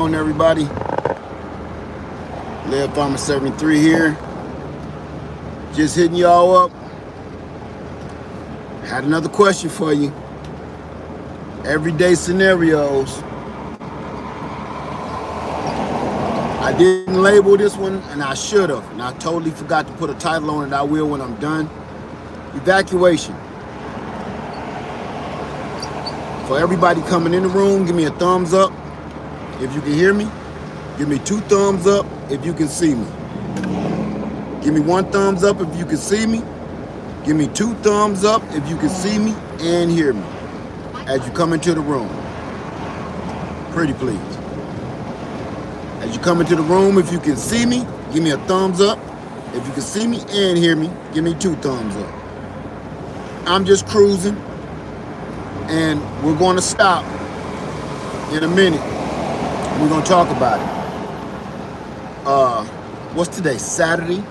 on, everybody? Live Farmer 73 here. Just hitting y'all up. Had another question for you. Everyday scenarios. I didn't label this one, and I should have. And I totally forgot to put a title on it. I will when I'm done. Evacuation. For everybody coming in the room, give me a thumbs up if you can hear me. Give me 2 thumbs up if you can see me. Give me 1 thumbs up if you can see me. Give me 2 thumbs up if you can see me and hear me as you come into the room. Pretty please. As you come into the room, if you can see me, give me a thumbs up. If you can see me and hear me, give me 2 thumbs up. I'm just cruising, and we're going to stop in a minute. We're going to talk about it. What's today? Saturday?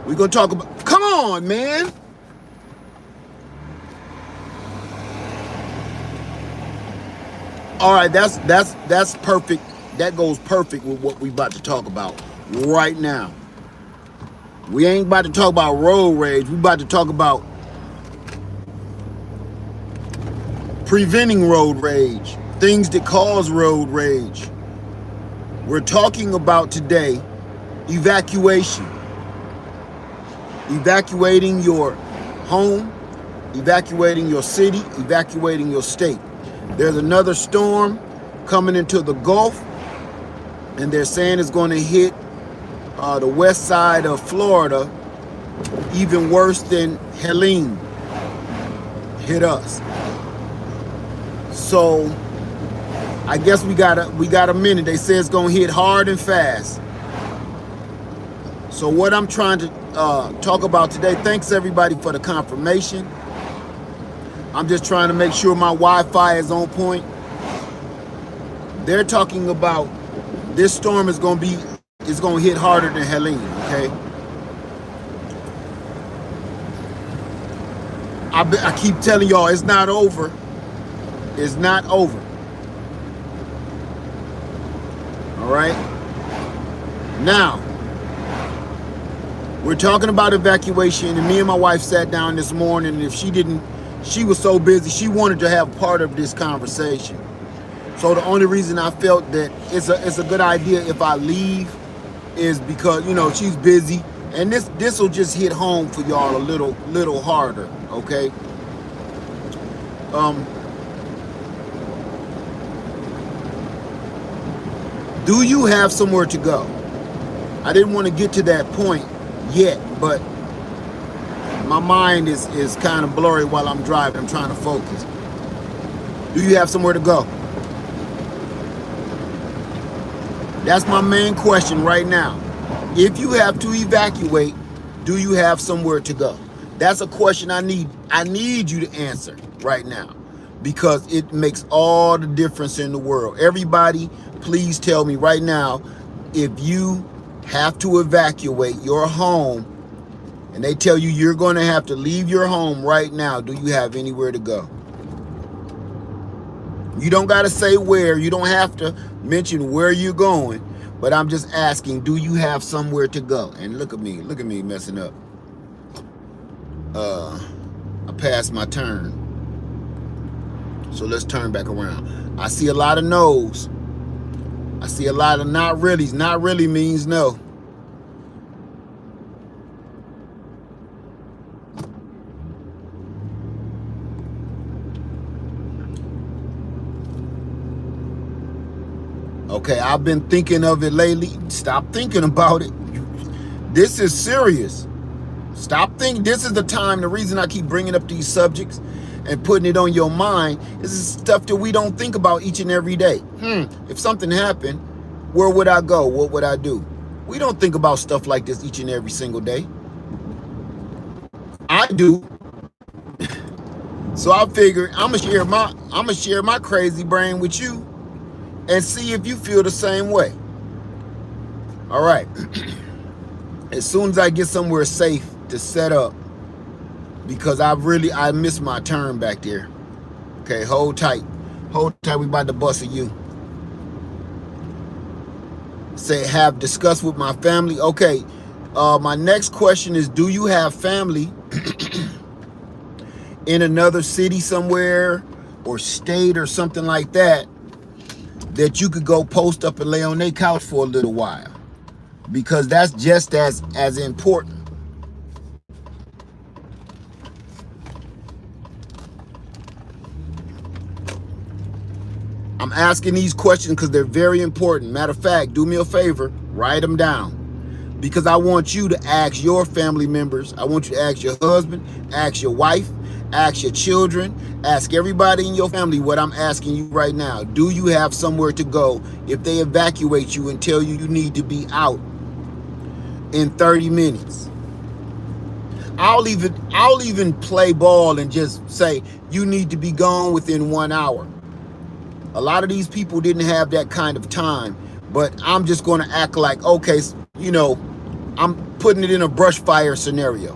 We're going to talk about... Come on, man! All right, that's perfect. That goes perfect with what we about to talk about right now. We ain't about to talk about road rage. We about to talk about preventing road rage, things that cause road rage. We're talking about today evacuation. Evacuating your home, evacuating your city, evacuating your state. There's another storm coming into the Gulf, and they're saying it's going to hit the west side of Florida even worse than Helene hit us. So I guess we got a minute. They say it's gonna hit hard and fast. So what I'm trying to talk about today, thanks everybody for the confirmation. I'm just trying to make sure my Wi-Fi is on point. They're talking about this storm is gonna hit harder than Helene, okay? I keep telling y'all it's not over. It's not over. All right? Now, we're talking about evacuation, and me and my wife sat down this morning, and if she was so busy, she wanted to have part of this conversation. So the only reason I felt that it's a good idea if I leave is because, you know, she's busy, and this will just hit home for y'all a little harder, okay? Do you have somewhere to go? I didn't want to get to that point yet, but my mind is kind of blurry while I'm driving. I'm trying to focus. Do you have somewhere to go? That's my main question right now. If you have to evacuate, do you have somewhere to go? That's a question I need you to answer right now, because it makes all the difference in the world. Everybody, please tell me right now, if you have to evacuate your home and they tell you you're going to have to leave your home right now, do you have anywhere to go? You don't got to say where. You don't have to mention where you're going, but I'm just asking, do you have somewhere to go? And look at me messing up. I passed my turn. So let's turn back around. I see a lot of no's. I see a lot of not reallys. Not really means no. Okay, I've been thinking of it lately. Stop thinking about it. This is serious. Stop thinking. This is the time. The reason I keep bringing up these subjects and putting it on your mind, this is stuff that we don't think about each and every day. If something happened, where would I go? What would I do? We don't think about stuff like this each and every single day. I do. So I figured I'm gonna share my crazy brain with you and see if you feel the same way. All right. As soon as I get somewhere safe to set up, because I missed my turn back there. Okay, hold tight. Hold tight, we about to bust a you. Say, have discussed with my family. Okay, my next question is, do you have family in another city somewhere or state or something like that that you could go post up and lay on their couch for a little while? Because that's just as important. I'm asking these questions because they're very important. Matter of fact, do me a favor, write them down. Because I want you to ask your family members. I want you to ask your husband, ask your wife, ask your children, ask everybody in your family what I'm asking you right now. Do you have somewhere to go if they evacuate you and tell you you need to be out in 30 minutes? I'll even play ball and just say you need to be gone within 1 hour. A lot of these people didn't have that kind of time, but I'm just going to act like, okay, you know, I'm putting it in a brush fire scenario.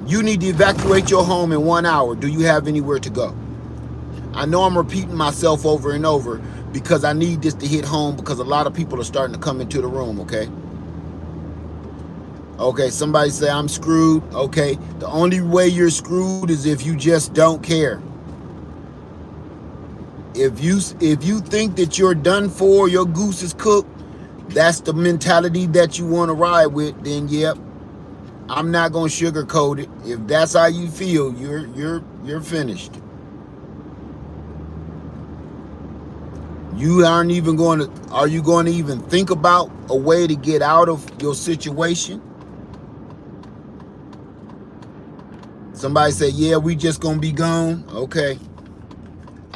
You need to evacuate your home in 1 hour. Do you have anywhere to go? I know I'm repeating myself over and over because I need this to hit home because a lot of people are starting to come into the room, okay? Okay, somebody say I'm screwed. Okay, the only way you're screwed is if you just don't care. If you think that you're done for, your goose is cooked, that's the mentality that you want to ride with, then yep, I'm not going to sugarcoat it. If that's how you feel, you're finished. You aren't even going to, are you going to even think about a way to get out of your situation? Somebody say, yeah, we just going to be gone. Okay.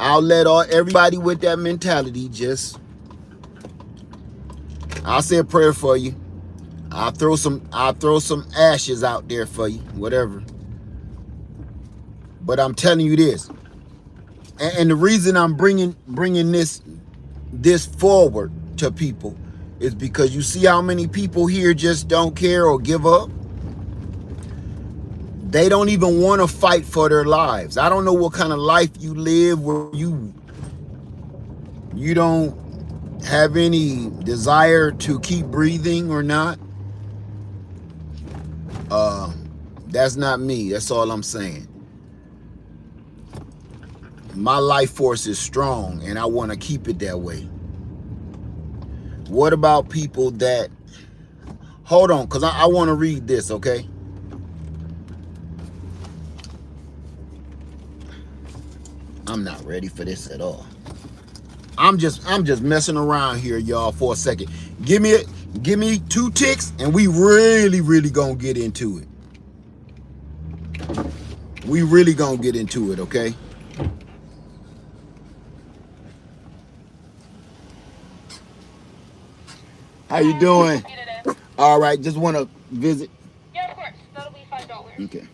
I'll let everybody with that mentality I'll say a prayer for you. I'll throw some ashes out there for you, whatever. But I'm telling you this, and the reason I'm bringing this forward to people is because you see how many people here just don't care or give up. They don't even want to fight for their lives. I don't know what kind of life you live where you don't have any desire to keep breathing or not. That's not me. That's all I'm saying. My life force is strong and I want to keep it that way. What about people that, hold on, because I want to read this, okay? I'm not ready for this at all. I'm just messing around here, y'all, for a second. Give me 2 ticks and we really gonna get into it. We really gonna get into it, okay? How you doing? All right, just want to visit. Yeah, of course. That'll be $5. Okay.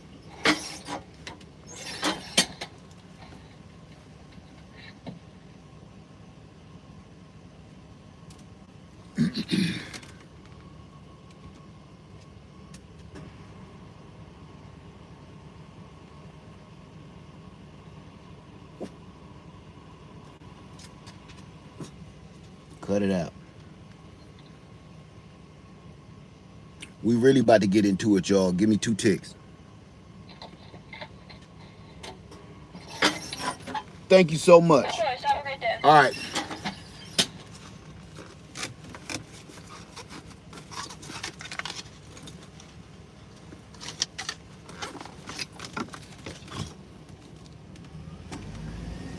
Cut it out. We really about to get into it, y'all. Give me 2 ticks. Thank you so much. Of course. Have a great day. All right.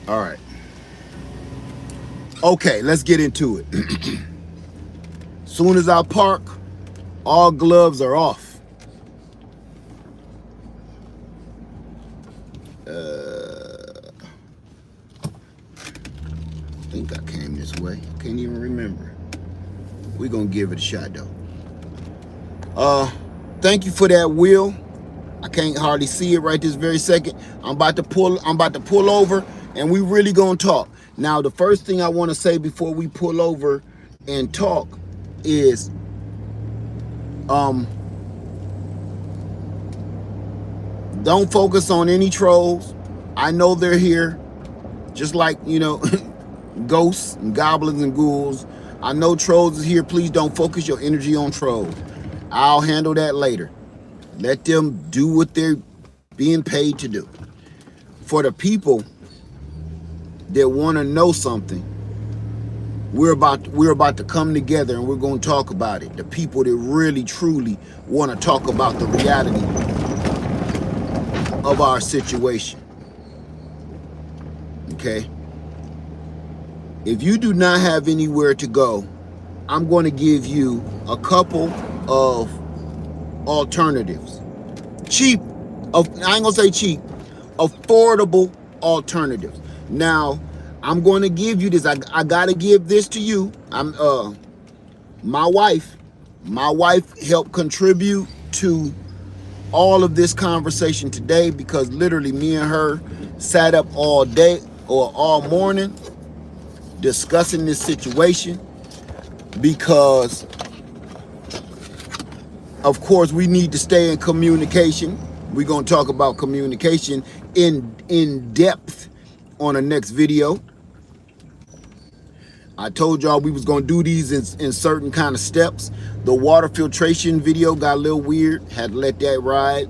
All right. Okay, let's get into it. Soon as I park, all gloves are off. I think I came this way. I can't even remember. We're gonna give it a shot though. Thank you for that, Will. I can't hardly see it right this very second. I'm about to pull over and we really gonna talk. Now, the first thing I want to say before we pull over and talk is Don't focus on any trolls. I know they're here, just like, you know, ghosts and goblins and ghouls. I know trolls is here. Please don't focus your energy on trolls. I'll handle that later. Let them do what they're being paid to do. For the people that want to know something, we're about to come together and we're going to talk about it. The people that really truly want to talk about the reality of our situation. Okay? If you do not have anywhere to go, I'm going to give you a couple of alternatives. Cheap, I ain't gonna say cheap, affordable alternatives. Now, I'm going to give you this. I gotta give this to you. My wife helped contribute to all of this conversation today, because literally me and her sat up all day or all morning discussing this situation, because of course we need to stay in communication. We're going to talk about communication in depth on the next video. I told y'all we was going to do these in certain kind of steps. The water filtration video got a little weird, had to let that ride,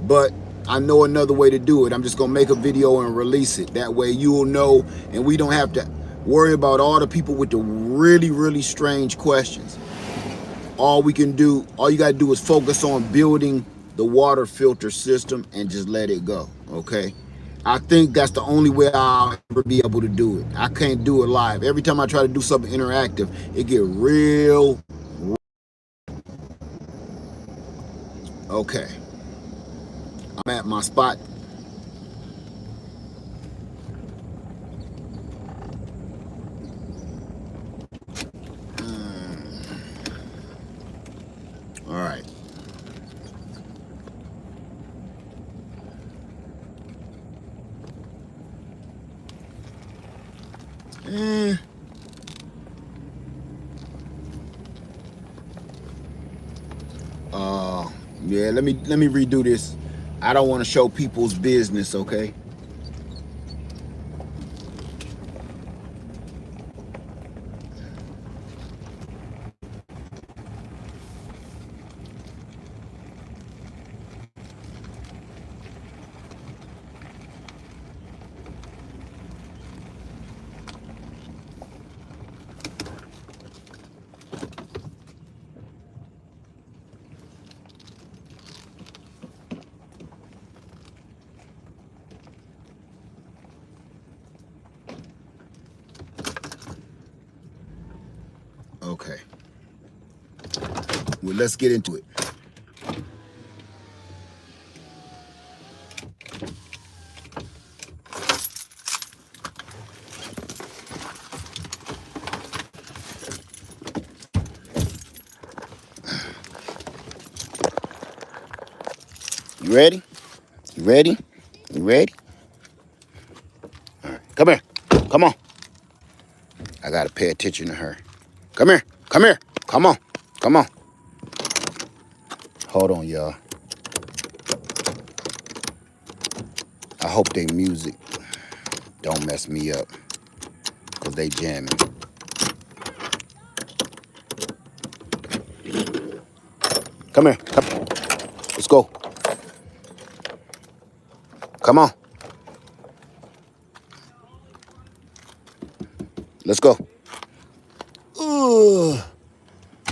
but I know another way to do it. I'm just going to make a video and release it. That way you will know, and we don't have to worry about all the people with the really, really strange questions. All you got to do is focus on building the water filter system and just let it go, okay? I think that's the only way I'll ever be able to do it. I can't do it live. Every time I try to do something interactive, it get real. Okay. I'm at my spot. All right. Yeah, let me redo this. I don't want to show people's business, okay? Okay. Well, let's get into it. You ready? You ready? You ready? All right. Come here. Come on. I gotta pay attention to her. Come here. Come here. Come on. Come on. Hold on, y'all. I hope they music don't mess me up, because they jamming. Come here. Come. Let's go. Come on. Let's go. Ugh.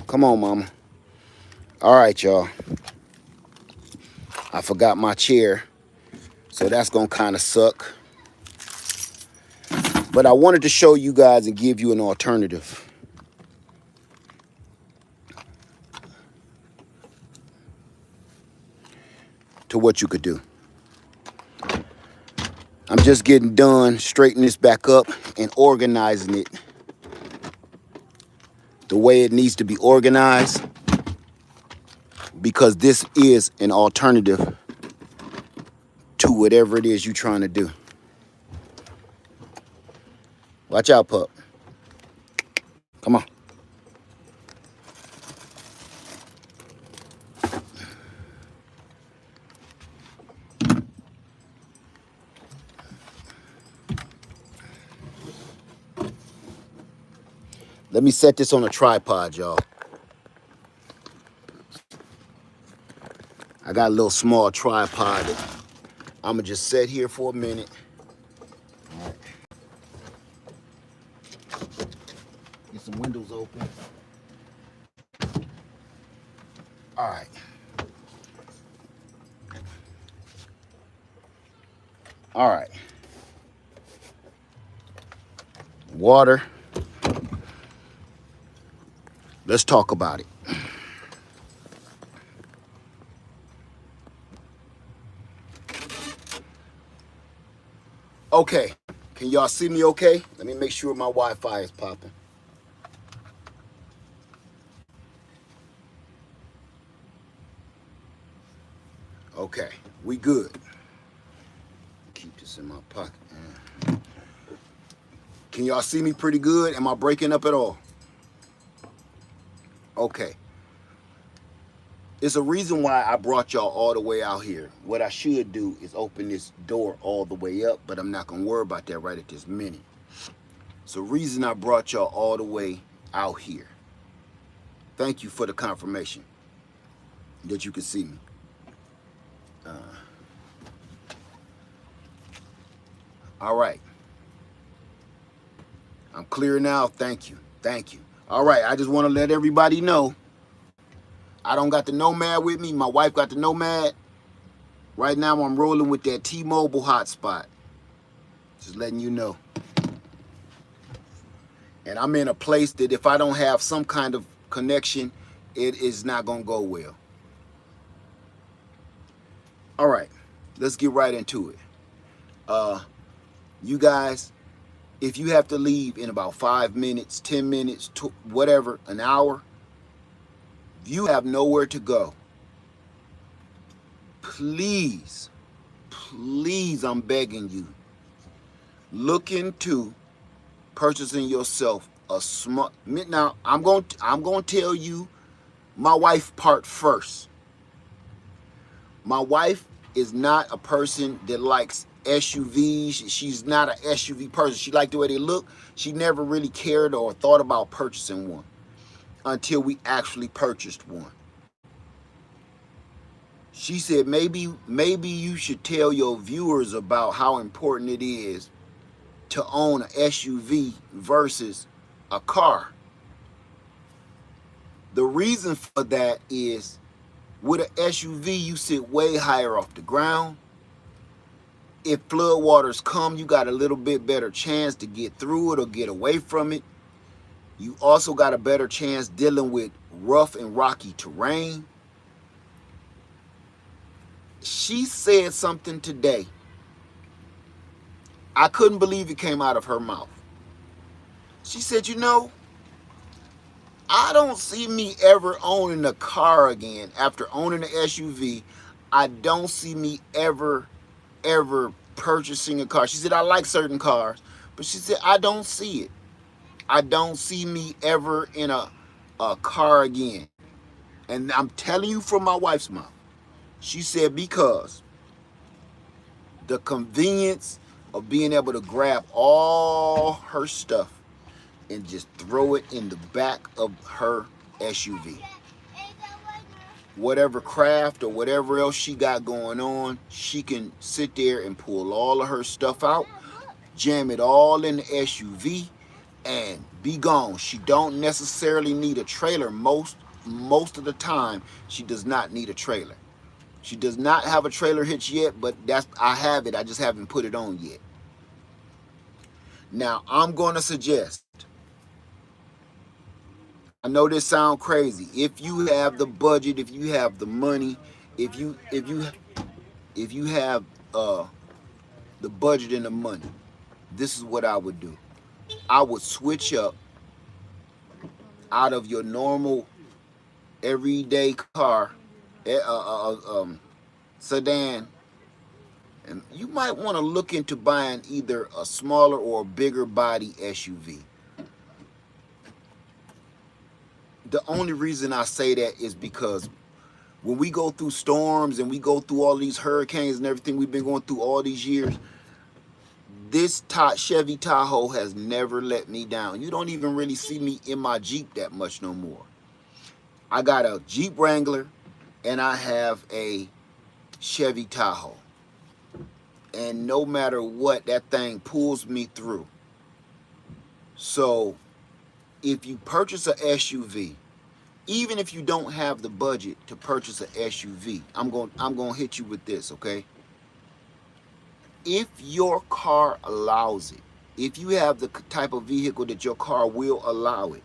Come on, mama. All right, y'all. I forgot my chair, so that's gonna kind of suck. But I wanted to show you guys and give you an alternative to what you could do. I'm just getting done straightening this back up and organizing it the way it needs to be organized, because this is an alternative to whatever it is you're trying to do. Watch out, pup. Come on. Let me set this on a tripod, y'all. I got a little small tripod that I'm gonna just set here for a minute. All right. Get some windows open. All right. All right. Water. Let's talk about it. Okay. Can y'all see me okay? Let me make sure my Wi-Fi is popping. Okay. We good. Keep this in my pocket. Can y'all see me pretty good? Am I breaking up at all? Okay. It's a reason why I brought y'all all the way out here. What I should do is open this door all the way up, but I'm not going to worry about that right at this minute. It's a reason I brought y'all all the way out here. Thank you for the confirmation that you can see me. All right. I'm clear now. Thank you. Thank you. All right. I just want to let everybody know I don't got the Nomad with me. My wife got the Nomad. Right now I'm rolling with that T-Mobile hotspot. Just letting you know. And I'm in a place that if I don't have some kind of connection, it is not going to go well. All right. Let's get right into it. You guys, if you have to leave in about 5 minutes, 10 minutes, whatever, an hour, you have nowhere to go. Please, please, I'm begging you, look into purchasing yourself a smart. Now, I'm going to tell you my wife part first. My wife is not a person that likes SUVs. She's not an SUV person. She liked the way they look. She never really cared or thought about purchasing one until we actually purchased one. She said, maybe you should tell your viewers about how important it is to own an SUV versus a car. The reason for that is with an SUV, you sit way higher off the ground. If floodwaters come, you got a little bit better chance to get through it or get away from it. You also got a better chance dealing with rough and rocky terrain. She said something today. I couldn't believe it came out of her mouth. She said, you know, I don't see me ever owning a car again. After owning an SUV, I don't see me ever purchasing a car. She said, I like certain cars, but she said, I don't see it. I don't see me ever in a car again. And I'm telling you from my wife's mouth. She said, because the convenience of being able to grab all her stuff and just throw it in the back of her SUV. Whatever craft or whatever else she got going on, she can sit there and pull all of her stuff out, jam it all in the SUV, and be gone. She don't necessarily need a trailer. Most of the time, she does not need a trailer. She does not have a trailer hitch yet, but I have it. I just haven't put it on yet. Now, I'm going to suggest, I know this sounds crazy. If you have the budget, if you have the money, if you have the budget and the money, this is what I would do. I would switch up out of your normal everyday car, sedan, and you might want to look into buying either a smaller or a bigger body SUV. The only reason I say that is because when we go through storms and we go through all these hurricanes and everything we've been going through all these years, This Chevy Tahoe has never let me down. You don't even really see me in my Jeep that much no more. I got a Jeep Wrangler and I have a Chevy Tahoe. And no matter what, that thing pulls me through. So if you purchase an SUV, even if you don't have the budget to purchase an SUV, I'm going to hit you with this, okay? If your car allows it, if you have the type of vehicle that your car will allow it,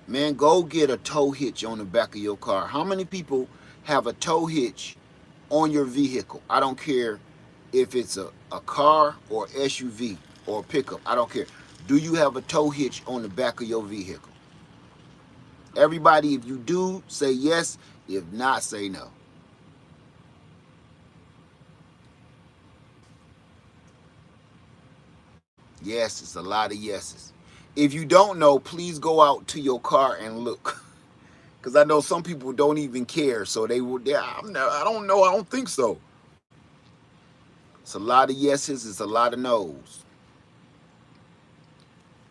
man, go get a tow hitch on the back of your car. How many people have a tow hitch on your vehicle? I don't care if it's a car or SUV or pickup. I don't care. Do you have a tow hitch on the back of your vehicle? Everybody, if you do, say yes. If not, say no. Yes, it's a lot of yeses. If you don't know, please go out to your car and look. Because I know some people don't even care. So they will, I don't know, I don't think so. It's a lot of yeses, it's a lot of no's.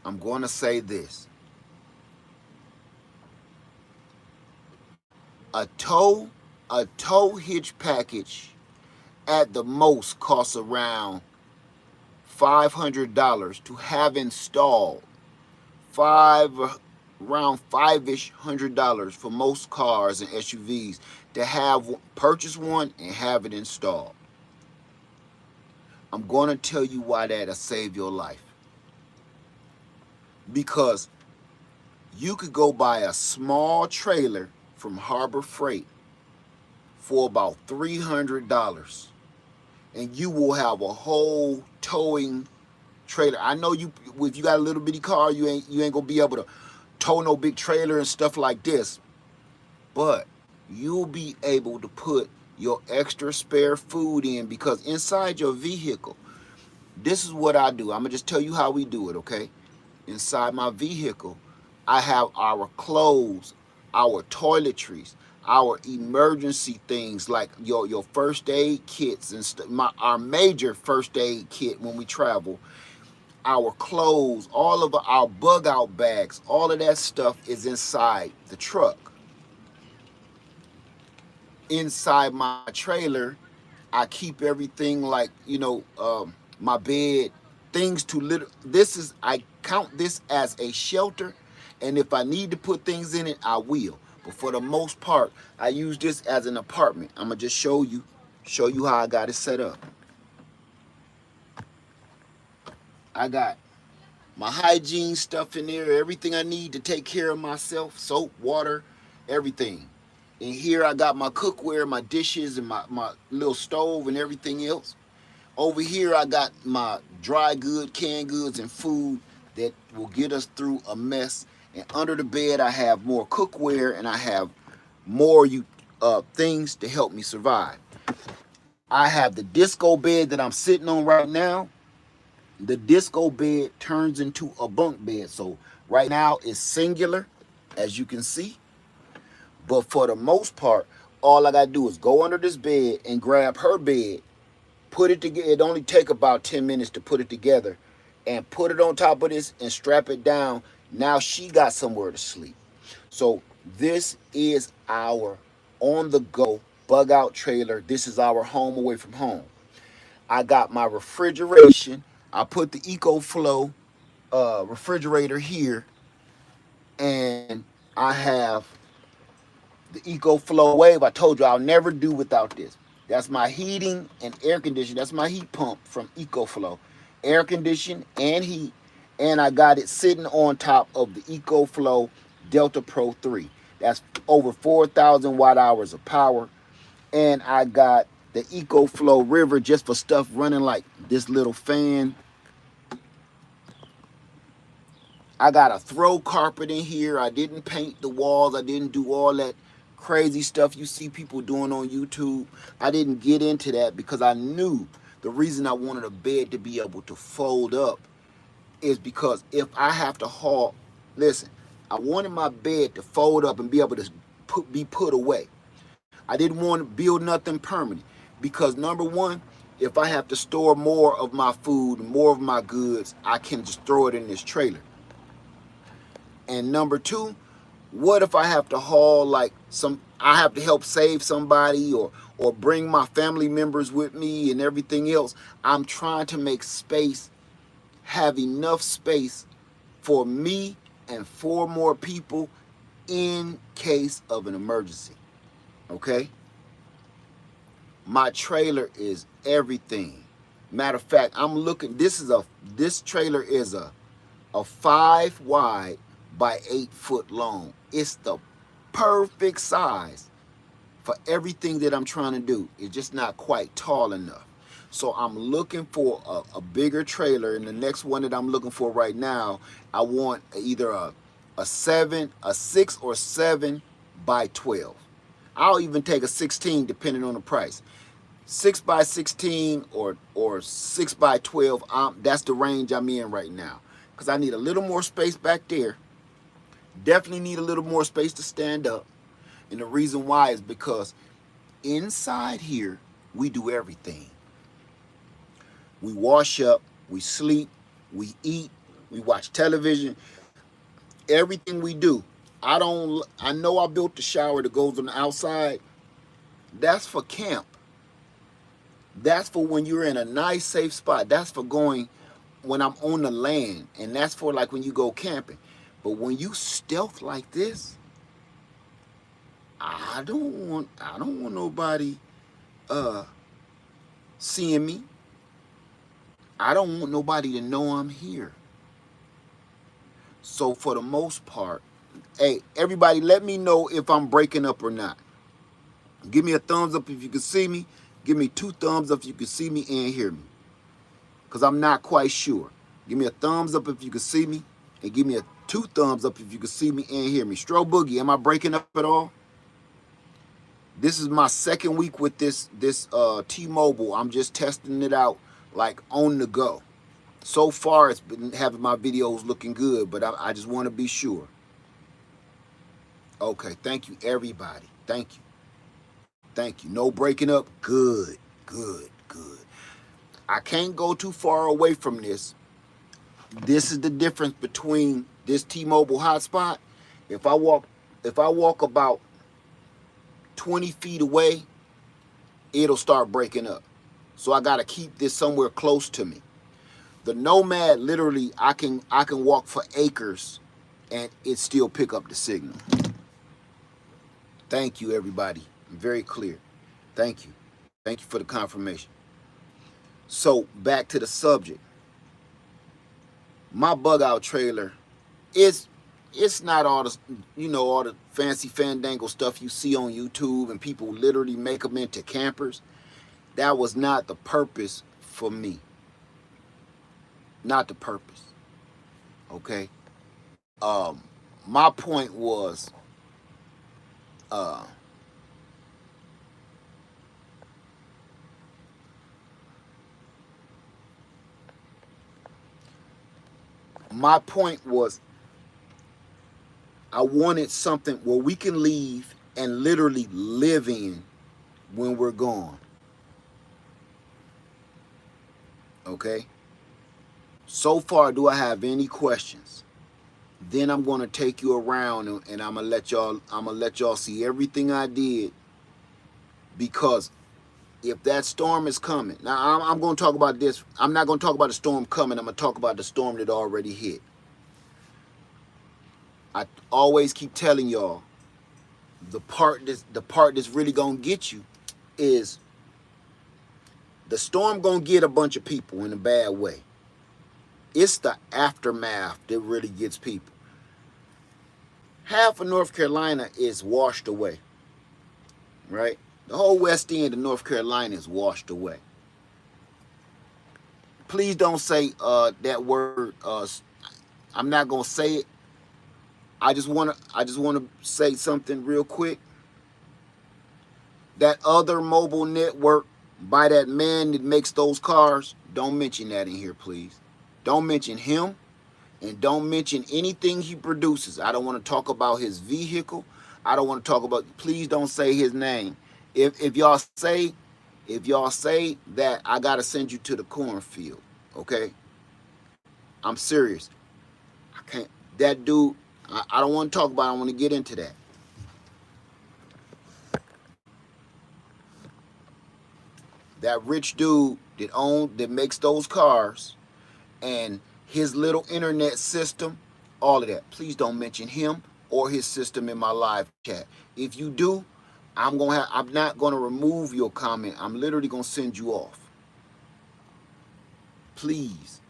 I'm going to say this. A tow hitch package at the most costs around $500 to have installed. Around $5-ish $100 for most cars and SUVs to have purchase one and have it installed. I'm going to tell you why that'll save your life. Because you could go buy a small trailer from Harbor Freight for about $300 and you will have a whole towing trailer. I know you, if you got a little bitty car, you ain't gonna be able to tow no big trailer and stuff like this, but you'll be able to put your extra spare food in, because inside your vehicle, this is what I do. I'm gonna just tell you how we do it, okay? Inside my vehicle, I have our clothes, our toiletries, our emergency things like your first aid kits and our major first aid kit when we travel, our clothes, all of our bug out bags, all of that stuff is inside the truck. Inside my trailer, I keep everything like, my bed, things to litter. I count this as a shelter, and if I need to put things in it, I will. But for the most part, I use this as an apartment. I'm gonna just show you how I got it set up. I got my hygiene stuff in there, everything I need to take care of myself, soap, water, everything. And here I got my cookware, my dishes, and my little stove and everything else. Over here I got my dry good, canned goods, and food that will get us through a mess. And under the bed I have more cookware and I have more things to help me survive. I have the disco bed that I'm sitting on right now. The disco bed turns into a bunk bed. So right now it's singular, as you can see. But for the most part, all I gotta do is go under this bed and grab her bed, put it together. It only take about 10 minutes to put it together, and put it on top of this and strap it down. Now she got somewhere to sleep. So this is our on-the-go bug out trailer. This is our home away from home. I got my refrigeration. I put the EcoFlow refrigerator here, and I have the EcoFlow Wave. I told you I'll never do without this. That's my heating and air conditioning. That's my heat pump from EcoFlow. Air condition and heat. And I got it sitting on top of the EcoFlow Delta Pro 3. That's over 4,000 watt hours of power. And I got the EcoFlow River just for stuff running like this little fan. I got a throw carpet in here. I didn't paint the walls. I didn't do all that crazy stuff you see people doing on YouTube. I didn't get into that because I knew the reason I wanted a bed to be able to fold up is because if I have to haul, listen, I wanted my bed to fold up and be able to be put away. I didn't want to build nothing permanent because number one, If I have to store more of my food, more of my goods, I can just throw it in this trailer. And number two, what if I have to haul like I have to help save somebody or bring my family members with me and everything else. I'm trying to make space, have enough space for me and four more people in case of an emergency. Okay? My trailer is everything. Matter of fact, I'm looking, this trailer is a 5 wide by 8 foot long. It's the perfect size for everything that I'm trying to do. It's just not quite tall enough. So I'm looking for a bigger trailer, and the next one that I'm looking for right now, I want either a 6 or 7 by 12. I'll even take a 16 depending on the price. 6 by 16 or 6 by 12, that's the range I'm in right now. Because I need a little more space back there. Definitely need a little more space to stand up. And the reason why is because inside here, we do everything. We wash up, we sleep, we eat, we watch television. Everything we do. I know I built the shower that goes on the outside. That's for camp. That's for when you're in a nice, safe spot. That's for going when I'm on the land. And that's for like when you go camping. But when you stealth like this, I don't want nobody seeing me. I don't want nobody to know I'm here. So for the most part, hey, everybody, let me know if I'm breaking up or not. Give me a thumbs up if you can see me. Give me 2 thumbs up if you can see me and hear me. Because I'm not quite sure. Give me a thumbs up if you can see me. And give me 2 thumbs up if you can see me and hear me. Stro Boogie, am I breaking up at all? This is my second week with this T-Mobile. I'm just testing it out like on the go. So far, it's been having my videos looking good, but I just want to be sure. Okay, thank you, everybody. Thank you. Thank you. No breaking up. Good, good, good. I can't go too far away from this. This is the difference between this T-Mobile hotspot. If I walk about 20 feet away, it'll start breaking up. So I got to keep this somewhere close to me. The Nomad, literally, I can walk for acres and it still pick up the signal. Thank you, everybody. Very clear. Thank you. Thank you for the confirmation. So back to the subject. My bug out trailer it's not all the all the fancy fandangle stuff you see on YouTube and people literally make them into campers. That was not the purpose for me. Not the purpose. Okay. My point was I wanted something where we can leave and literally live in when we're gone. Okay? So far, do I have any questions? Then I'm going to take you around and I'm going to let y'all see everything I did, because if that storm is coming. Now, I'm going to talk about this. I'm not going to talk about the storm coming. I'm going to talk about the storm that already hit. I always keep telling y'all, the part that's really going to get you is the storm going to get a bunch of people in a bad way. It's the aftermath that really gets people. Half of North Carolina is washed away, right? The whole west end of North Carolina is washed away. Please don't say that word. I'm not gonna say it. I just wanna say something real quick. That other mobile network by that man that makes those cars, don't mention that in here, please. Don't mention him, and don't mention anything he produces. I don't want to talk about his vehicle. I don't want to talk about. Please don't say his name. If y'all say If y'all say that, I gotta send you to the cornfield. Okay? I'm serious. I can't. That dude. I don't want to talk about it. I want to get into that. That rich dude that makes those cars, and his little internet system, all of that. Please don't mention him or his system in my live chat. If you do, I'm not gonna remove your comment. I'm literally gonna send you off. Please.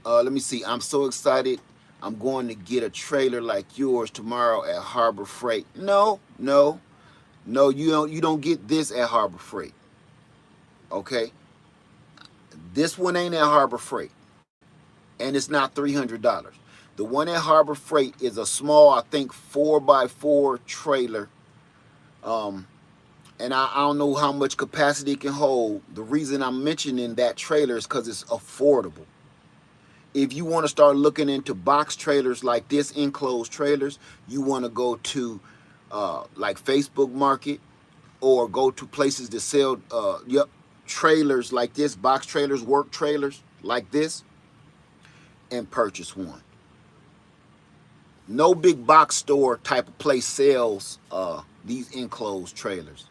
Let me see. I'm so excited. I'm going to get a trailer like yours tomorrow at Harbor Freight. No, no, no. You don't get this at Harbor Freight. Okay. This one ain't at Harbor Freight, and it's not $300. The one at Harbor Freight is a small, I think, 4x4 trailer. And I don't know how much capacity it can hold. The reason I'm mentioning that trailer is because it's affordable. If you want to start looking into box trailers like this, enclosed trailers, you want to go to like Facebook Market, or go to places that sell trailers like this, box trailers, work trailers like this, and purchase one. No big box store type of place sells these enclosed trailers.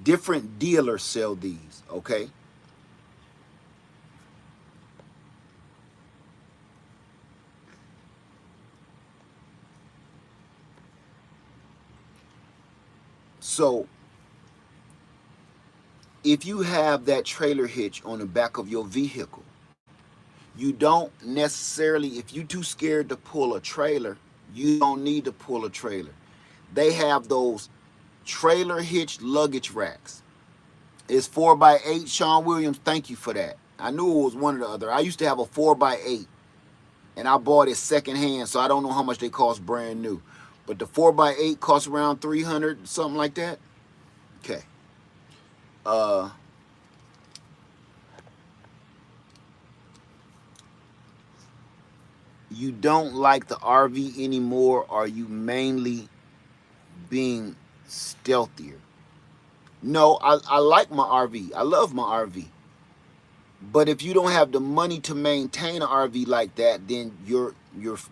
Different dealers sell these, okay? So if you have that trailer hitch on the back of your vehicle, you don't necessarily, if you're too scared to pull a trailer, you don't need to pull a trailer. They have those trailer hitch luggage racks. It's 4x8. Sean Williams, thank you for that. I knew it was one or the other. I used to have a 4x8, and I bought it secondhand, so I don't know how much they cost brand new. But the 4x8 costs around 300, something like that. Okay. You don't like the RV anymore? Or are you mainly being stealthier? No, I like my RV. I love my RV. But if you don't have the money to maintain an RV like that, then you're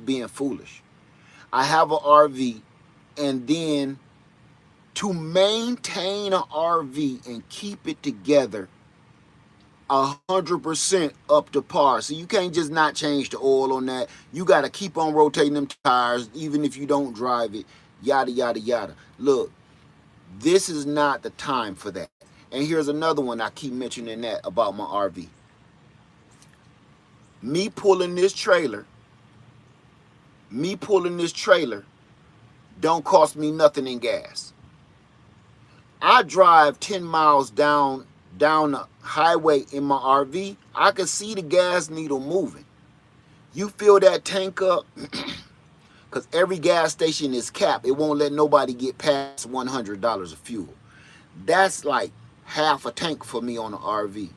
being foolish. I have an RV, and then to maintain an RV and keep it together 100% up to par. So you can't just not change the oil on that. You got to keep on rotating them tires, even if you don't drive it, yada, yada, yada. Look, this is not the time for that. And here's another one I keep mentioning that about my RV. Me pulling this trailer don't cost me nothing in gas. I drive 10 miles down the highway in my RV. I can see the gas needle moving. You fill that tank up, because every gas station is capped. It won't let nobody get past $100 of fuel. That's like half a tank for me on an RV.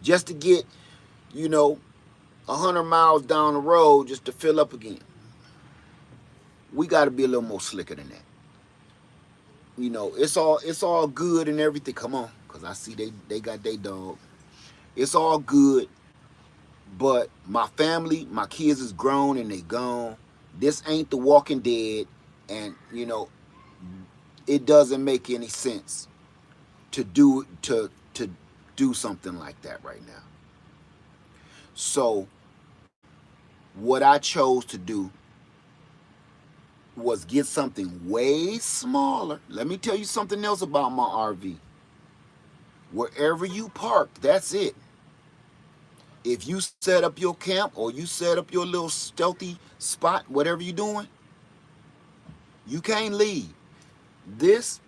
Just to get, 100 miles down the road just to fill up again. We got to be a little more slicker than that. It's all good and everything. Come on, because I see they got their dog. It's all good, but my family, my kids is grown and they gone. This ain't The Walking Dead, and it doesn't make any sense to do something like that right now. So what I chose to do was get something way smaller. Let me tell you something else about my RV. Wherever you park, that's it. If you set up your camp, or you set up your little stealthy spot, whatever you're doing, you can't leave. This,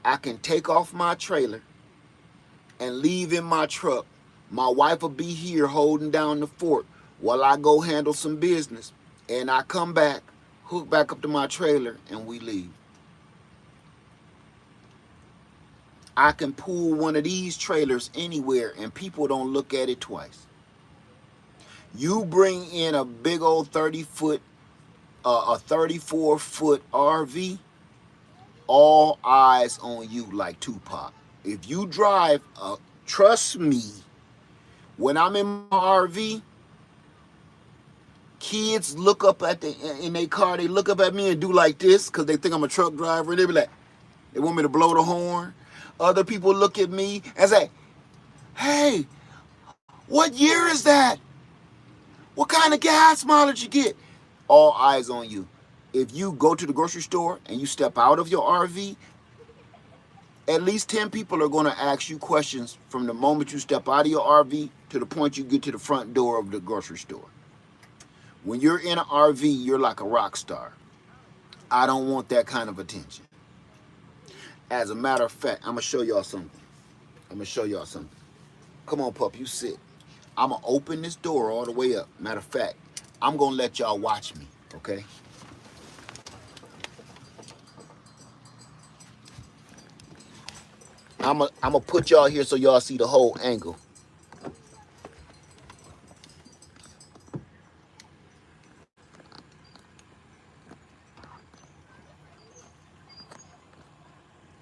I can take off my trailer and leave in my truck. My wife will be here holding down the fort while I go handle some business. And I come back, hook back up to my trailer, and we leave. I can pull one of these trailers anywhere and people don't look at it twice. You bring in a big old 30-foot A 34-foot RV, all eyes on you like Tupac. If you drive, trust me, when I'm in my RV, kids look up at in their car, they look up at me and do like this because they think I'm a truck driver. And they be like, they want me to blow the horn. Other people look at me and say, hey, what year is that? What kind of gas mileage you get? All eyes on you. If you go to the grocery store and you step out of your RV, at least 10 people are going to ask you questions from the moment you step out of your RV to the point you get to the front door of the grocery store. When you're in an RV, you're like a rock star. I don't want that kind of attention. As a matter of fact, I'm going to show y'all something. Come on, pup, you sit. I'm going to open this door all the way up. Matter of fact, I'm going to let y'all watch me, okay? I'm going to put y'all here so y'all see the whole angle.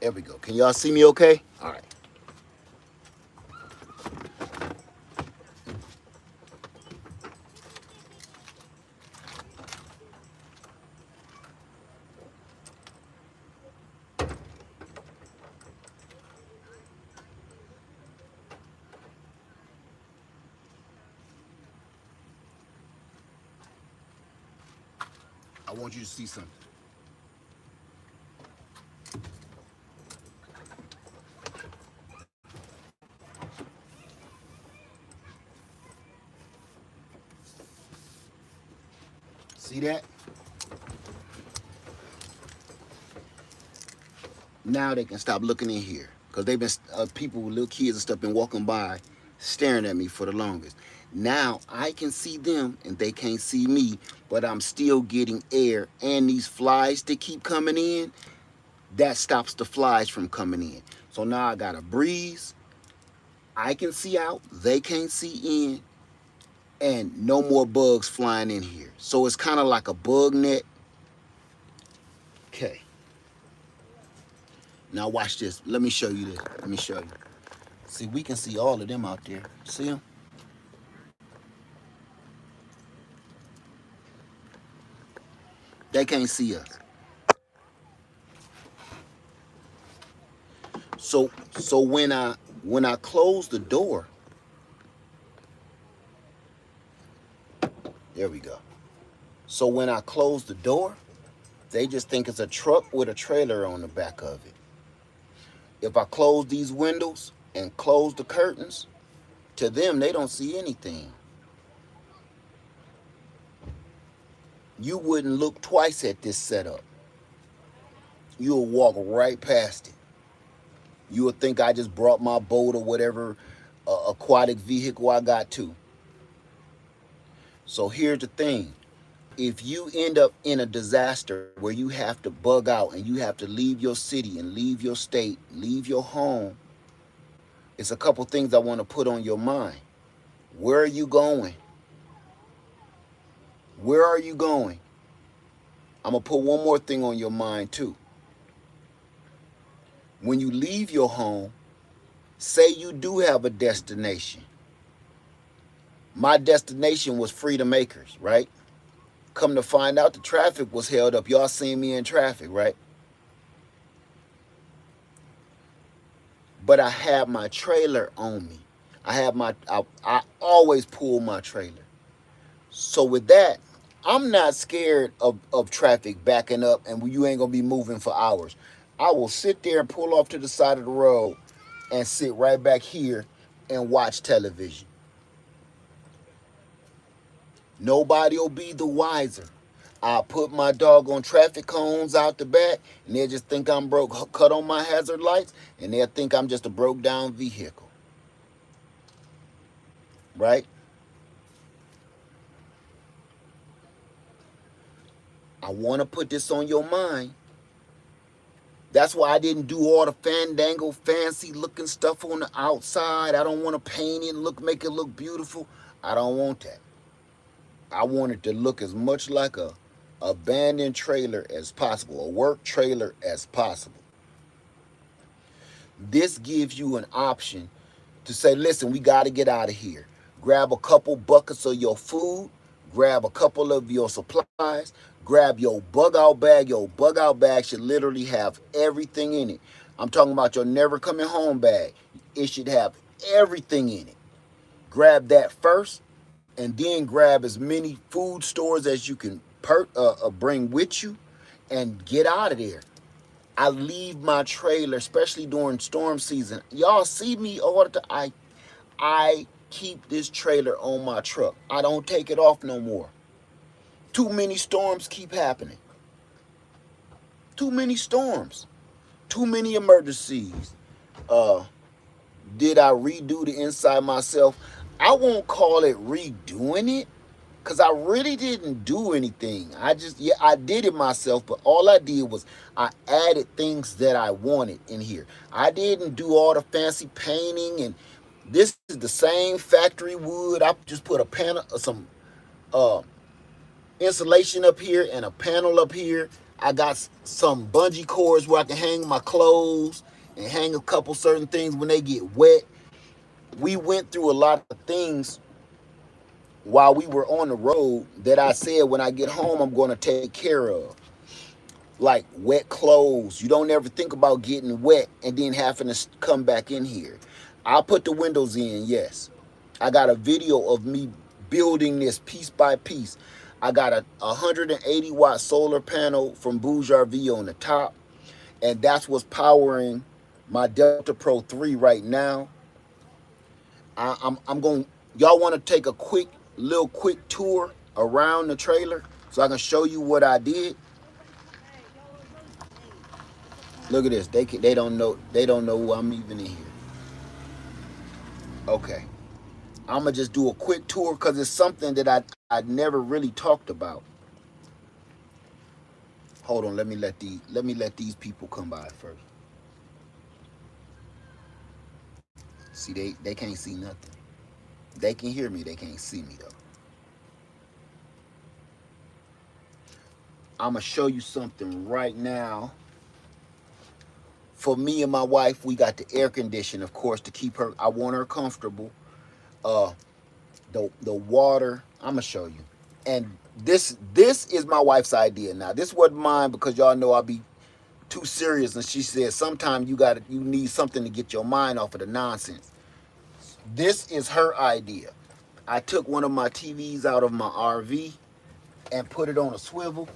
There we go. Can y'all see me okay? All right. I want you to see something. See that? Now they can stop looking in here because they've been people, little kids and stuff, been walking by staring at me for the longest. Now I can see them and they can't see me, but I'm still getting air, and these flies that keep coming in, that stops the flies from coming in. So now I got a breeze. I can see out, they can't see in, and no more bugs flying in here. So it's kind of like a bug net. Okay. Now watch this. Let me show you this. Let me show you. See, we can see all of them out there. See them? They can't see us. So when I close the door, there we go. So when I close the door, they just think it's a truck with a trailer on the back of it. If I close these windows and close the curtains, to them, they don't see anything. You wouldn't look twice at this setup. You'll walk right past it. You would think I just brought my boat or whatever aquatic vehicle I got to. So here's the thing. If you end up in a disaster where you have to bug out and you have to leave your city and leave your state, leave your home, it's a couple things I want to put on your mind. Where are you going? Where are you going? I'm going to put one more thing on your mind too. When you leave your home, say you do have a destination. My destination was Freedom Acres, right? Come to find out, the traffic was held up. Y'all seen me in traffic, right? But I have my trailer on me. I always pull my trailer. So with that, I'm not scared of traffic backing up and you ain't gonna be moving for hours. I will sit there and pull off to the side of the road and sit right back here and watch television. Nobody will be the wiser. I'll put my doggone traffic cones out the back, and they'll just think I'm broke, cut on my hazard lights, and they'll think I'm just a broke down vehicle. Right? I want to put this on your mind. That's why I didn't do all the fandangle, fancy looking stuff on the outside. I don't want to paint it, make it look beautiful. I don't want that. I want it to look as much like a abandoned trailer as possible, a work trailer as possible. This gives you an option to say, listen, we got to get out of here. Grab a couple buckets of your food, grab a couple of your supplies, grab your bug out bag. Your bug out bag should literally have everything in it. I'm talking about your never coming home bag. It should have everything in it. Grab that first, and then grab as many food stores as you can bring with you and get out of there. I leave my trailer, especially during storm season. Y'all see me all the time. I keep this trailer on my truck. I don't take it off no more. Too many storms keep happening. Too many storms. Too many emergencies. Did I redo the inside myself? I won't call it redoing it, because I really didn't do anything. I did it myself, but all I did was I added things that I wanted in here. I didn't do all the fancy painting, and this is the same factory wood. I just put a panel, some insulation up here and a panel up here. I got some bungee cords where I can hang my clothes and hang a couple certain things when they get wet. We went through a lot of things while we were on the road that I said when I get home I'm going to take care of. Like wet clothes. You don't ever think about getting wet and then having to come back in here. I put the windows in, yes. I got a video of me building this piece by piece. I got a 180 watt solar panel from Bouge-RV on the top, and that's what's powering my Delta Pro 3 right now. I'm going. Y'all want to take a quick tour around the trailer so I can show you what I did? Look at this. They don't know who I'm even in here. Okay. I'm gonna just do a quick tour because it's something that I never really talked about. Hold on, let me let these people come by first. See, they can't see nothing. They can hear me, they can't see me though. I'm gonna show you something right now. For me and my wife, we got the air condition, of course, to keep her. I want her comfortable. The water, I'm gonna show you. And this is my wife's idea. Now, this wasn't mine because y'all know I'll be too serious. And she said, sometimes you need something to get your mind off of the nonsense. This is her idea. I took one of my TVs out of my RV and put it on a swivel.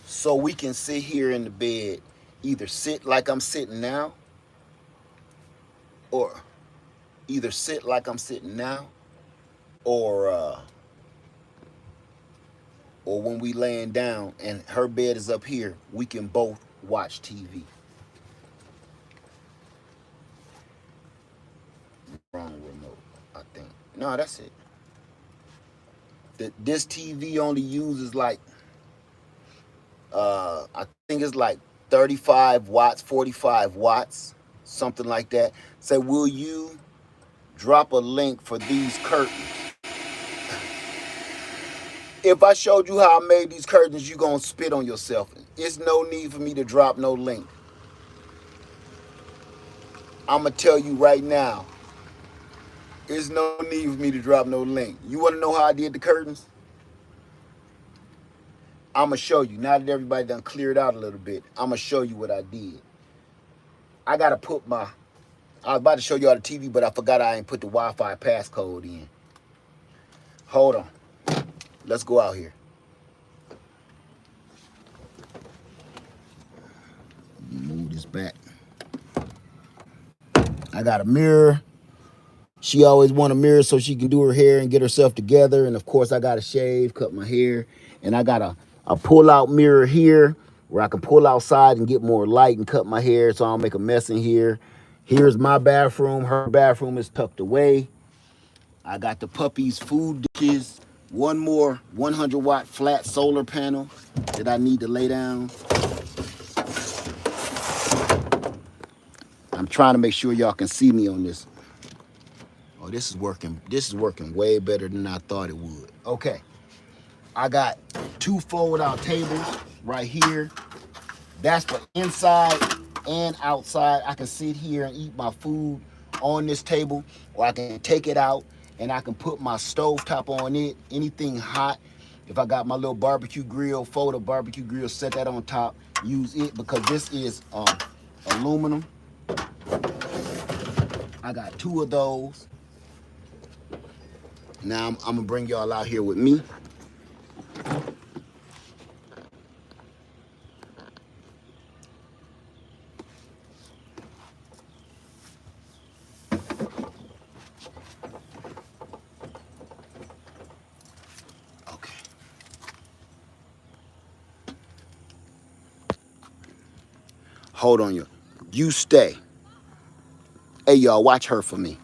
So we can sit here in the bed, either sit like I'm sitting now, or or when we laying down and her bed is up here, we can both watch TV. Wrong remote, I think. No, that's it. This TV only uses like, I think it's like 35 watts, 45 watts, something like that. Say, will you drop a link for these curtains? If I showed you how I made these curtains, you gonna spit on yourself. It's no need for me to drop no link. I'm gonna tell you right now, there's no need for me to drop no link. You wanna know how I did the curtains? I'm gonna show you. Now that everybody done cleared out a little bit, I'm gonna show you what I did. I gotta put I was about to show you all the TV, but I forgot I ain't put the Wi-Fi passcode in. Hold on. Let's go out here. Move this back. I got a mirror. She always want a mirror so she can do her hair and get herself together. And of course, I got to shave, cut my hair. And I got a pull-out mirror here where I can pull outside and get more light and cut my hair so I don't make a mess in here. Here's my bathroom. Her bathroom is tucked away. I got the puppy's food dishes. One more 100 watt flat solar panel that I need to lay down. I'm trying to make sure y'all can see me on this Oh, this is working. This is working way better than I thought it would. Okay. I got 2 fold-out tables right here. That's for inside and outside. I can sit here and eat my food on this table, or I can take it out and I can put my stove top on it. Anything hot. If I got my little barbecue grill, fold-up barbecue grill, set that on top. Use it because this is aluminum. I got 2 of those. Now I'm gonna bring y'all out here with me. Okay. Hold on, you stay. Hey, y'all, watch her for me.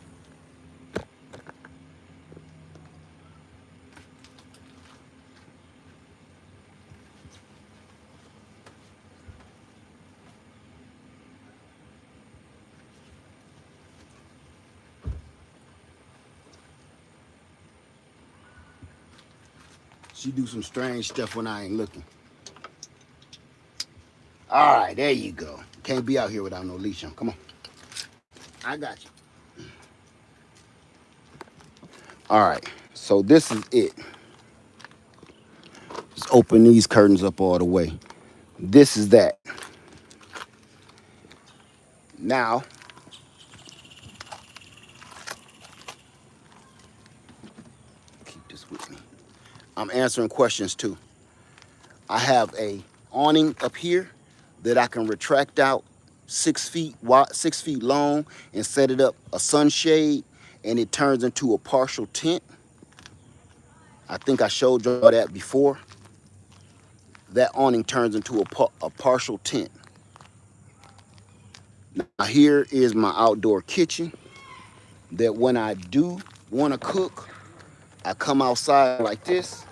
She do some strange stuff when I ain't looking. All right, there you go. Can't be out here without no leash on. Come on. I got you. All right, so this is it. Just open these curtains up all the way. This is that. Now, keep this with me. I'm answering questions too. I have a awning up here that I can retract out 6 feet wide, 6 feet long, and set it up a sunshade, and it turns into a partial tent. I think I showed y'all that before. That awning turns into a partial tent. Now here is my outdoor kitchen that when I do want to cook, I come outside like this.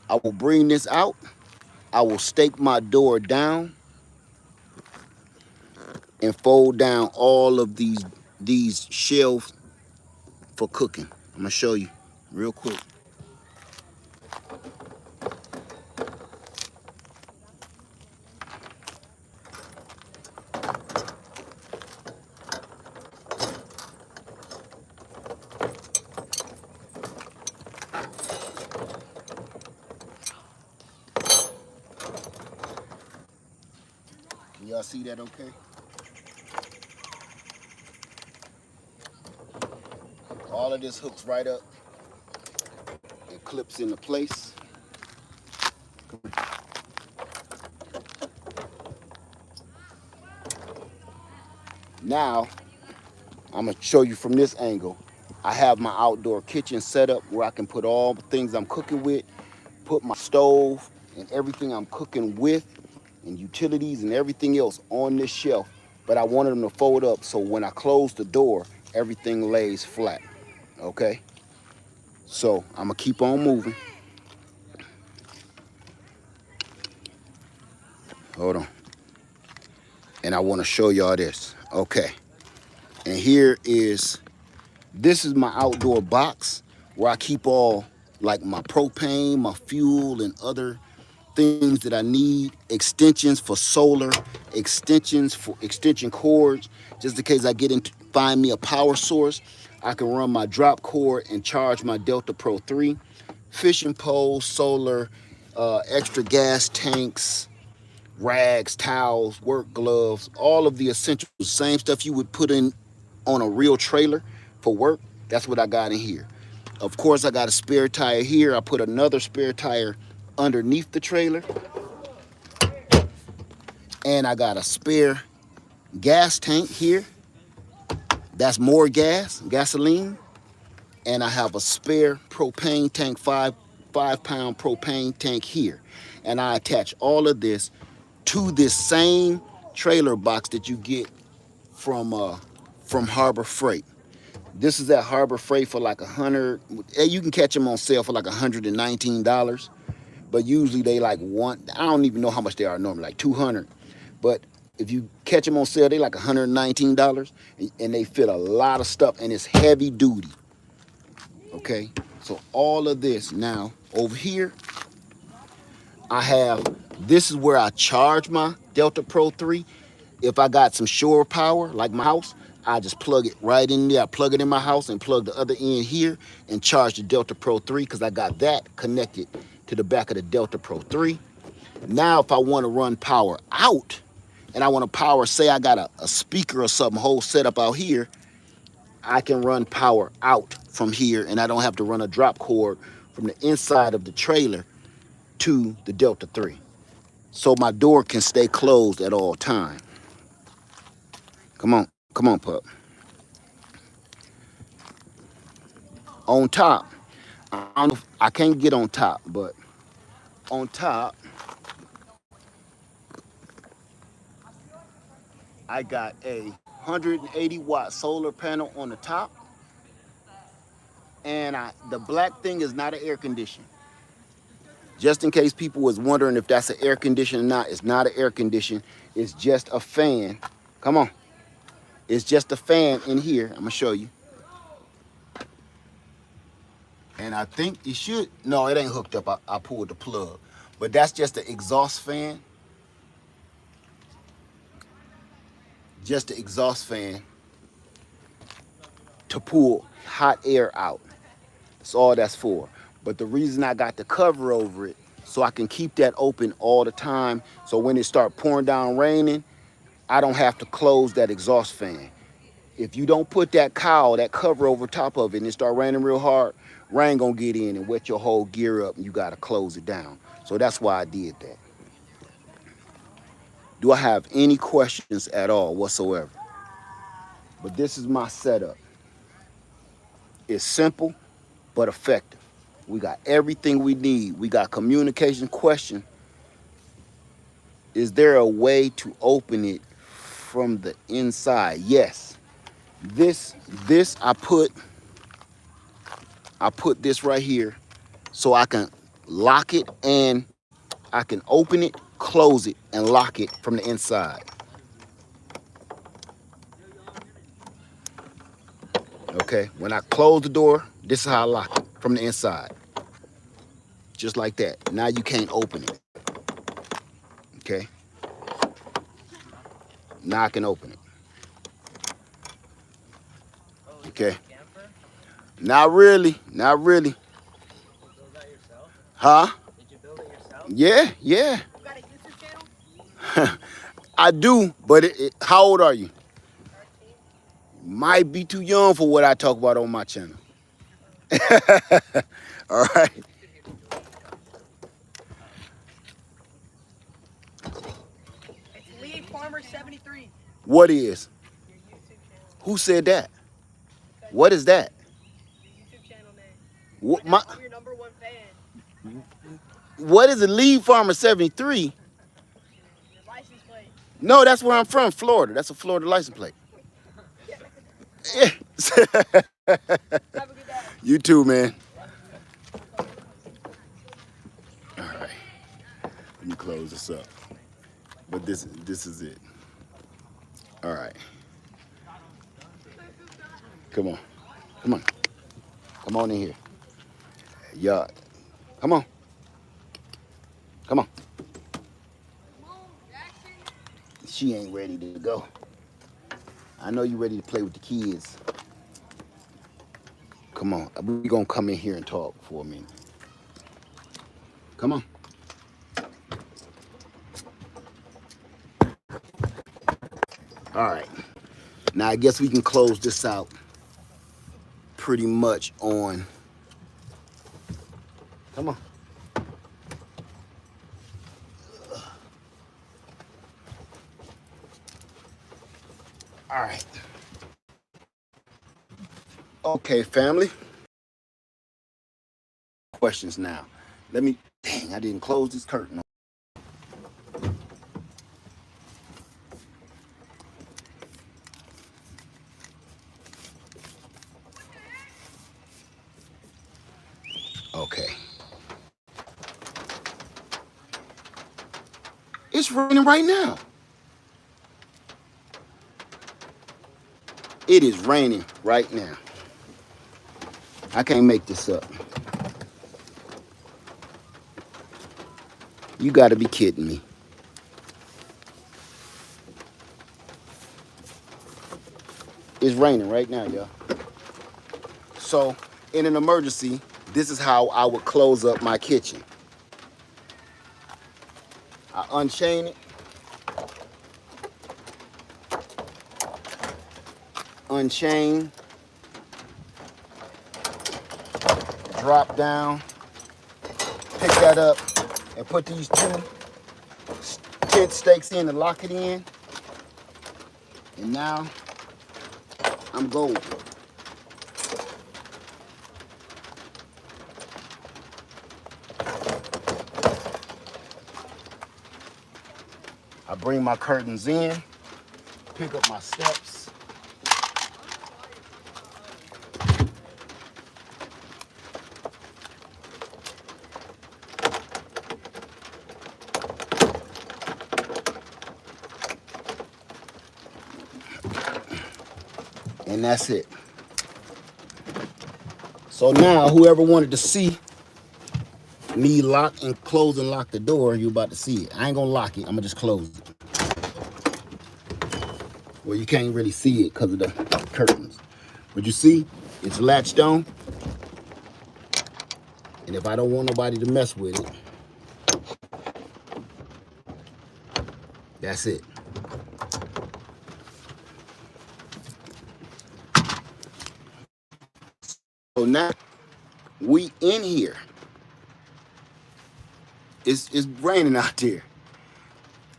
I will bring this out. I will stake my door down and fold down all of these shelves for cooking. I'm gonna show you real quick. Can y'all see that okay? All of this hooks right up. It clips into place. Now, I'm gonna show you from this angle. I have my outdoor kitchen set up where I can put all the things I'm cooking with, put my stove and everything I'm cooking with, and utilities and everything else on this shelf. But I wanted them to fold up so when I close the door, everything lays flat, okay? So I'm gonna keep on moving. Hold on. And I wanna show y'all this, okay? And this is my outdoor box where I keep all like my propane, my fuel, and other things that I need. Extensions for solar, extensions for extension cords, just in case I find me a power source. I can run my drop cord and charge my Delta Pro 3. Fishing poles, solar, extra gas tanks, rags, towels, work gloves, all of the essentials, same stuff you would put in on a real trailer for work. That's what I got in here. Of course, I got a spare tire here. I put another spare tire underneath the trailer. And I got a spare gas tank here. That's more gasoline. And I have a spare propane tank, five pound propane tank here. And I attach all of this to this same trailer box that you get from Harbor Freight. This is at Harbor Freight for like $100. You can catch them on sale for like $119, but usually they like I don't even know how much they are normally, like $200. But if you catch them on sale, they like $119, and they fit a lot of stuff, and it's heavy duty. Okay, so all of this now over here, I have, this is where I charge my Delta Pro 3. If I got some shore power, like my house, I just plug it right in there. I plug it in my house and plug the other end here and charge the Delta Pro 3 because I got that connected to the back of the Delta Pro 3. Now, if I want to run power out and I want to power, say I got a speaker or something whole setup out here, I can run power out from here and I don't have to run a drop cord from the inside of the trailer to the Delta 3. So my door can stay closed at all time. Come on, pup. On top, I can't get on top, but on top, I got a 180-watt solar panel on the top, and the black thing is not an air conditioner. Just in case people was wondering if that's an air conditioner or not, it's not an air conditioner. It's just a fan. Come on. It's just a fan in here. I'm gonna show you. And I think it should, no, it ain't hooked up. I pulled the plug. But that's just the exhaust fan. Just the exhaust fan to pull hot air out. That's all that's for. But the reason I got the cover over it, so I can keep that open all the time, so when it start pouring down raining, I don't have to close that exhaust fan. If you don't put that cowl, that cover over top of it, and it start raining real hard, rain gonna get in and wet your whole gear up, and you gotta close it down. So that's why I did that. Do I have any questions at all whatsoever? But this is my setup. It's simple, but effective. We got everything we need. We got communication. Question: is there a way to open it from the inside? Yes. This I put this right here so I can lock it, and I can open it, close it, and lock it from the inside. Okay, when I close the door, this is how I lock it from the inside. Just like that. Now you can't open it. Okay. Now I can open it. Okay. Not really. Not really. Huh? Did you build it yourself? Yeah, yeah. You got a YouTube channel? I do, but how old are you? 13. Might be too young for what I talk about on my channel. All right. It's Lead Farmer 73. What is? Your YouTube channel. Who said that? What is that? The YouTube channel name. What, I'm your number one fan. What is a Lead Farmer 73? Your license plate. No, that's where I'm from, Florida. That's a Florida license plate. Yeah. Have a good day. You too, man. All right. Let me close this up. But this is it. All right. Come on. Come on. Come on in here. Yeah. Come on. Come on. She ain't ready to go. I know you ready to play with the kids. Come on. We're going to come in here and talk for a minute. Come on. All right. Now I guess we can close this out pretty much on. Come on. All right. Okay, family. Questions now. Let me, dang, I didn't close this curtain. Okay. It's raining right now. It is raining right now. I can't make this up. You got to be kidding me. It's raining right now, y'all. So, in an emergency, this is how I would close up my kitchen. I unchain it. Unchain. Drop down. Pick that up and put these two tent stakes in to lock it in. And now I'm golden. I bring my curtains in, pick up my steps. And that's it. So now whoever wanted to see me lock and close and lock the door, you about to see it. I ain't gonna lock it, I'm gonna just close it. Well, you can't really see it because of the curtains. But you see, it's latched on. And if I don't want nobody to mess with it, that's it. So now we in here. It's raining out there.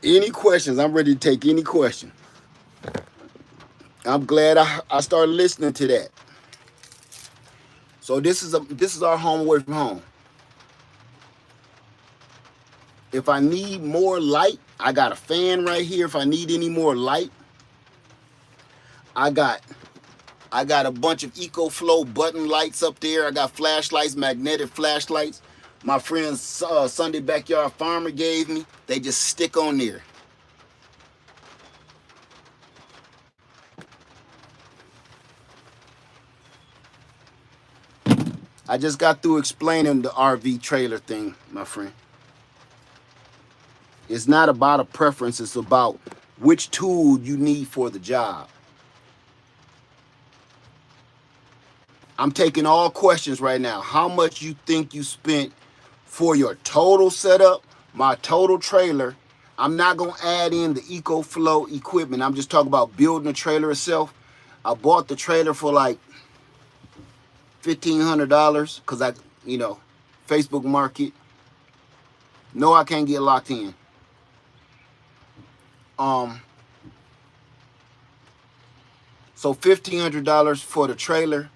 Any questions? I'm ready to take any question. I'm glad I started listening to that. So this is our home away from home. If I need more light, I got a fan right here. If I need any more light, I got a bunch of EcoFlow button lights up there. I got flashlights, magnetic flashlights. My friend Sunday Backyard Farmer gave me. They just stick on there. I just got through explaining the RV trailer thing, my friend. It's not about a preference. It's about which tool you need for the job. I'm taking all questions right now. How much you think you spent for your total setup, my total trailer? I'm not going to add in the EcoFlow equipment. I'm just talking about building the trailer itself. I bought the trailer for like $1,500 because Facebook Market. No, I can't get locked in. So $1,500 for the trailer.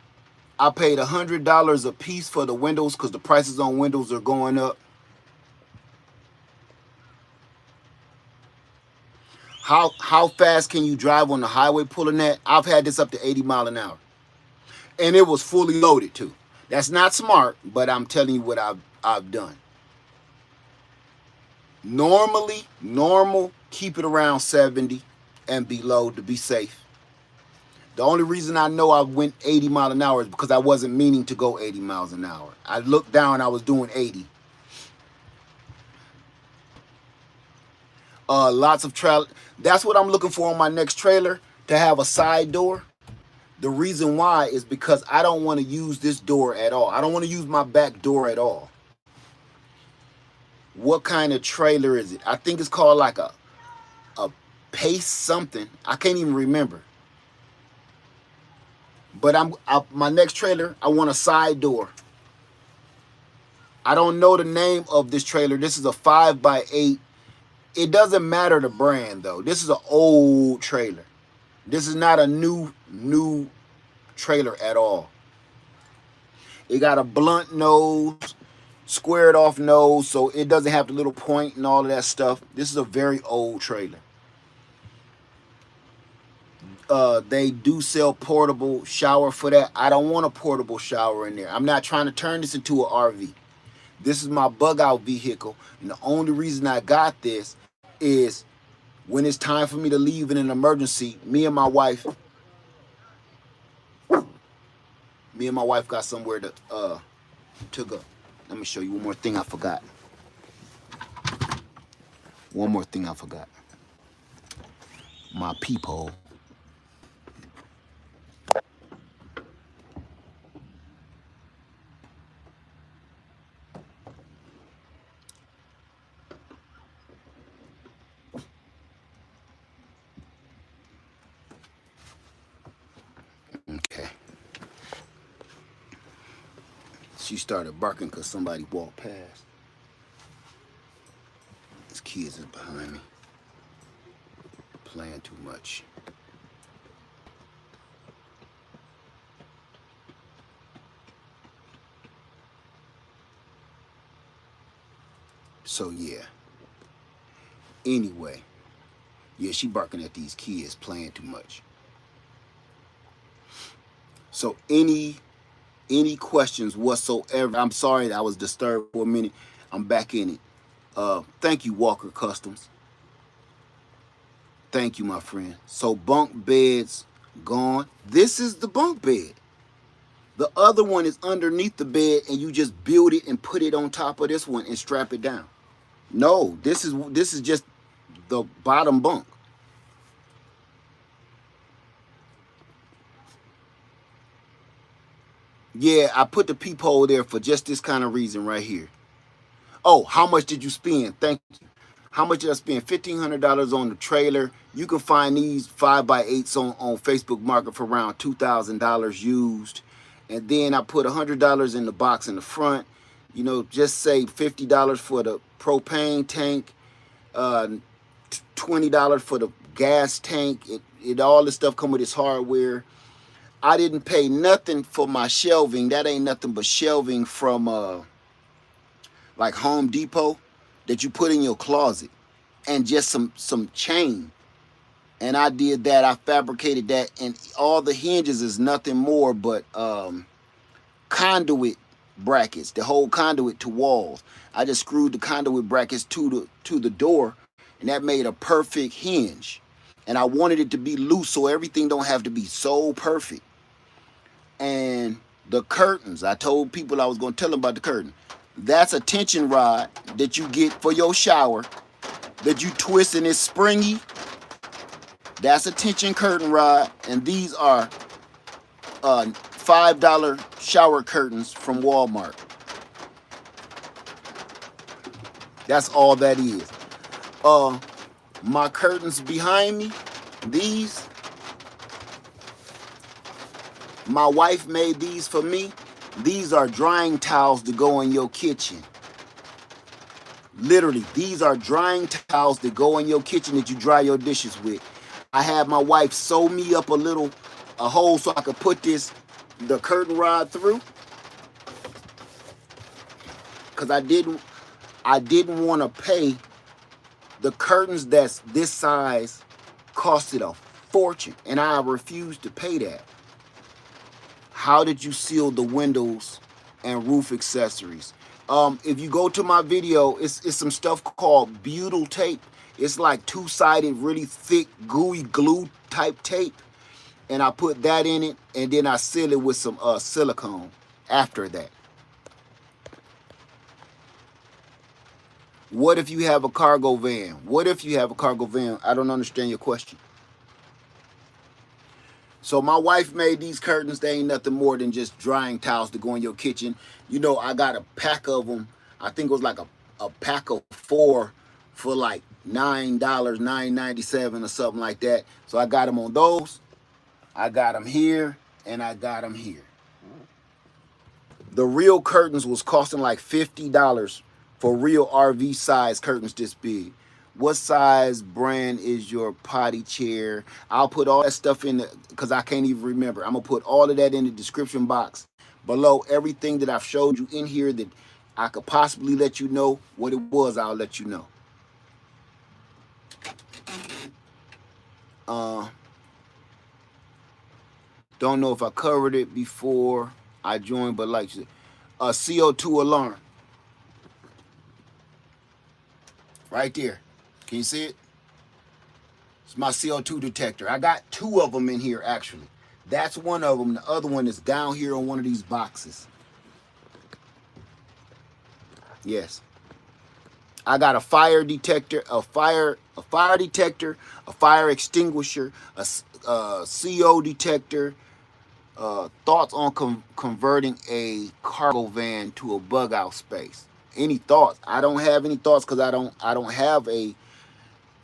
I paid $100 a piece for the windows because the prices on windows are going up. How fast can you drive on the highway pulling that? I've had this up to 80 miles an hour. And it was fully loaded too. That's not smart, but I'm telling you what I've done. Normal, keep it around 70 and below to be safe. The only reason I know I went 80 miles an hour is because I wasn't meaning to go 80 miles an hour. I looked down, I was doing 80. Lots of travel. That's what I'm looking for on my next trailer, to have a side door. The reason why is because I don't want to use this door at all. I don't want to use my back door at all. What kind of trailer is it? I think it's called like a Pace something. I can't even remember. But my next trailer, I want a side door. I don't know the name of this trailer. This is a 5x8. It doesn't matter the brand though. This is an old trailer. This is not a new trailer at all. It got a blunt nose, squared off nose, so it doesn't have the little point and all of that stuff. This is a very old trailer. They do sell portable shower for that. I don't want a portable shower in there. I'm not trying to turn this into an RV. This is my bug out vehicle, and the only reason I got this is when it's time for me to leave in an emergency, me and my wife, Me and my wife got somewhere to go. Let me show you one more thing I forgot. One more thing I forgot. My peephole. Okay. She started barking because somebody walked past. These kids is behind me. Playing too much. So yeah. Anyway. Yeah, she barking at these kids playing too much. So any questions whatsoever? I'm sorry that I was disturbed for a minute. I'm back in it. Thank you, Walker Customs. Thank you, my friend. So bunk beds gone. This is the bunk bed. The other one is underneath the bed and you just build it and put it on top of this one and strap it down. No, this is just the bottom bunk. Yeah, I put the peephole there for just this kind of reason right here. Oh, how much did you spend? Thank you. How much did I spend? $1,500 on the trailer. You can find these 5x8s on Facebook Market for around $2,000 used. And then I put $100 in the box in the front. You know, just say $50 for the propane tank, $20 for the gas tank. It all this stuff come with its hardware. I didn't pay nothing for my shelving. That ain't nothing but shelving from like Home Depot that you put in your closet, and just some chain. And I did that. I fabricated that, and all the hinges is nothing more but conduit brackets. The whole conduit to walls. I just screwed the conduit brackets to the door, and that made a perfect hinge. And I wanted it to be loose so everything don't have to be so perfect. And the curtains, I told people I was going to tell them about the curtain. That's a tension rod that you get for your shower that you twist and it's springy. That's a tension curtain rod. And these are $5 shower curtains from Walmart. That's all that is. My curtains behind me, these, my wife made these for me. These are drying towels to go in your kitchen. Literally, these are drying towels that go in your kitchen that you dry your dishes with. I had my wife sew me up a hole so I could put the curtain rod through. Cause I didn't want to pay the curtains that's this size costed a fortune, and I refused to pay that. How did you seal the windows and roof accessories? If you go to my video, it's some stuff called butyl tape. It's like two-sided, really thick, gooey glue type tape. And I put that in it, and then I seal it with some silicone after that. What if you have a cargo van? What if you have a cargo van? I don't understand your question. So my wife made these curtains. They ain't nothing more than just drying towels to go in your kitchen. You know, I got a pack of them. I think it was like a pack of 4 for like $9, $9.97 or something like that. So I got them on those. I got them here, and I got them here. The real curtains was costing like $50 for real RV size curtains this big. What size brand is your potty chair? I'll put all that stuff in because I can't even remember. I'm going to put all of that in the description box below. Everything that I've showed you in here that I could possibly let you know what it was, I'll let you know. Don't know if I covered it before I joined, but like a CO2 alarm. Right there. Can you see it? It's my CO2 detector. I got 2 of them in here, actually. That's one of them. The other one is down here on one of these boxes. Yes. I got a fire detector, a fire detector, a fire extinguisher, a CO detector. Thoughts on converting a cargo van to a bug out space? Any thoughts? I don't have any thoughts because I don't have a.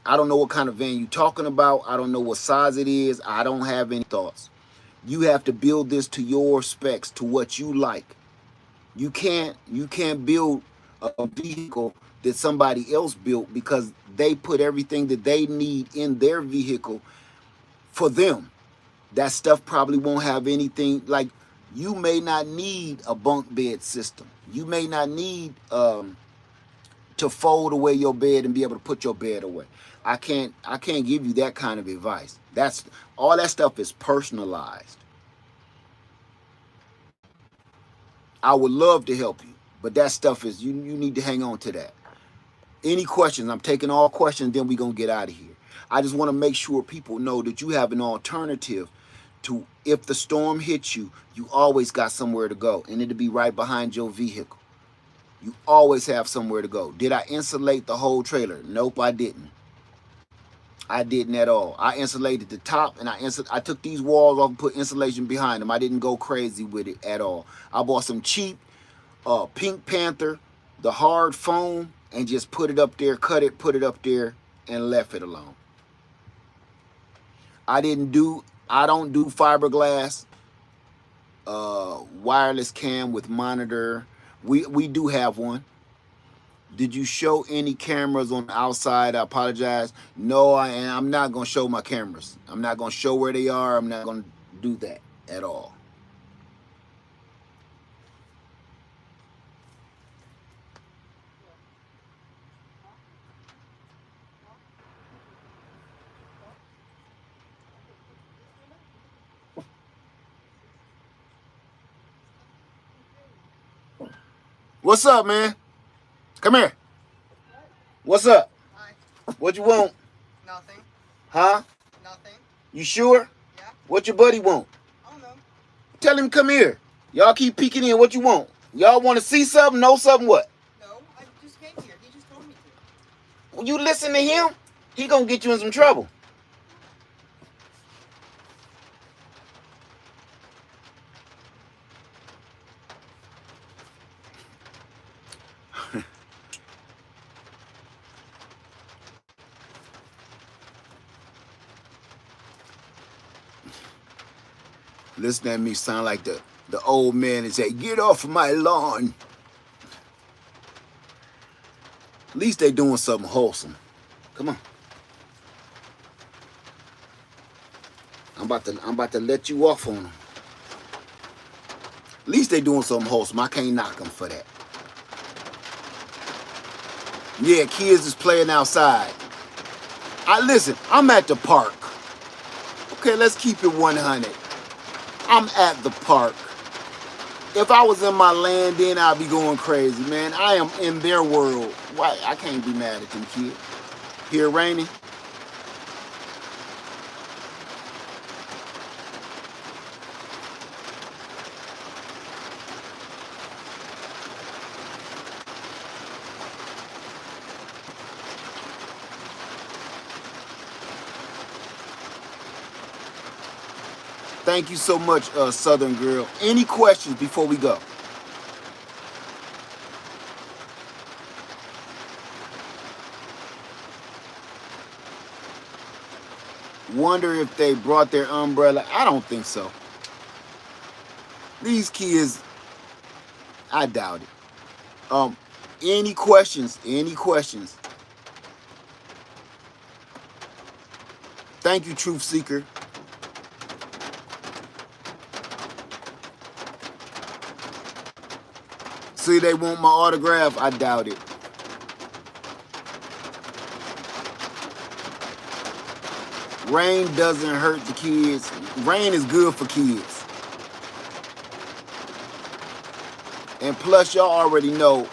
I don't know what kind of van you're talking about. I don't know what size it is. I don't have any thoughts. You have to build this to your specs, to what you like. You can't build a vehicle that somebody else built because they put everything that they need in their vehicle for them. That stuff probably won't have anything. Like, you may not need a bunk bed system. You may not need to fold away your bed and be able to put your bed away. I can't give you that kind of advice. That's all. That stuff is personalized. I would love to help you, but that stuff is, you need to hang on to that. Any questions? I'm taking all questions, then we're going to get out of here. I just want to make sure people know that you have an alternative to, if the storm hits you, you always got somewhere to go, and it'll be right behind your vehicle. You always have somewhere to go. Did I insulate the whole trailer? Nope, I didn't. I didn't at all. I insulated the top, and I took these walls off and put insulation behind them. I didn't go crazy with it at all. I bought some cheap Pink Panther, the hard foam, and just put it up there, cut it, put it up there, and left it alone. I don't do fiberglass wireless cam with monitor. We do have one. Did you show any cameras on the outside? I apologize. No, I'm not going to show my cameras. I'm not going to show where they are. I'm not going to do that at all. What's up, man? Come here. What's up? Hi. What you want? Nothing. Huh? Nothing. You sure? Yeah. What your buddy want? I don't know. Tell him come here. Y'all keep peeking in. What you want? Y'all want to see something? Know something? What? No, I just came here. He just told me to. When you listen to him, he gonna get you in some trouble. Listen at me sound like the old man and say, "Get off of my lawn." At least they doing something wholesome. Come on. I'm about to let you off on them. At least they doing something wholesome. I can't knock them for that. Yeah, kids is playing outside. Listen, I'm at the park. Okay, let's keep it 100. I'm at the park. If I was in my land, then I'd be going crazy, man. I am in their world. Why? I can't be mad at them kids. Here, Rainy. Thank you so much, Southern Girl. Any questions before we go? Wonder if they brought their umbrella. I don't think so. These kids, I doubt it. Any questions? Any questions? Thank you, Truth Seeker. See, they want my autograph. I doubt it. Rain doesn't hurt the kids. Rain is good for kids. And plus, y'all already know,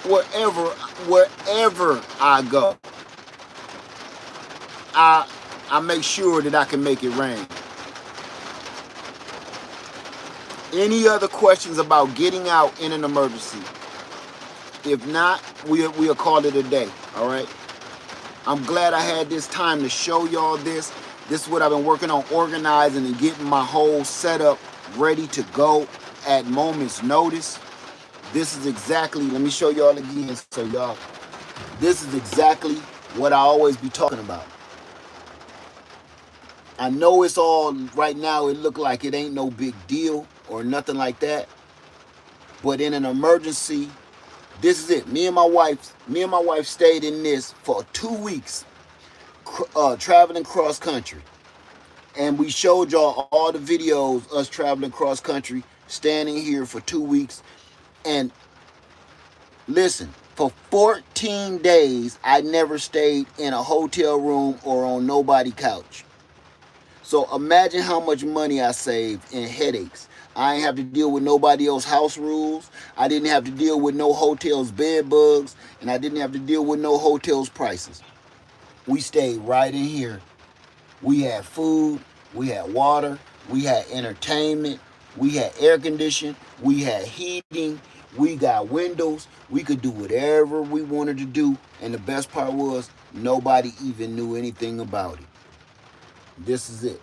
wherever I go, I make sure that I can make it rain. Any other questions about getting out in an emergency? If not, we'll call it a day. All right. I'm glad I had this time to show y'all this. This is what I've been working on, organizing and getting my whole setup ready to go at moment's notice. This is exactly, let me show y'all again. So y'all, this is exactly what I always be talking about. I know it's all, right now it look like it ain't no big deal or nothing like that. But in an emergency, this is it. Me and my wife stayed in this for 2 weeks, traveling cross country. And we showed y'all all the videos, us traveling cross country, standing here for 2 weeks. And listen, for 14 days, I never stayed in a hotel room or on nobody's couch. So imagine how much money I saved in headaches. I ain't have to deal with nobody else's house rules. I didn't have to deal with no hotel's bed bugs. And I didn't have to deal with no hotel's prices. We stayed right in here. We had food. We had water. We had entertainment. We had air conditioning. We had heating. We got windows. We could do whatever we wanted to do. And the best part was nobody even knew anything about it. This is it.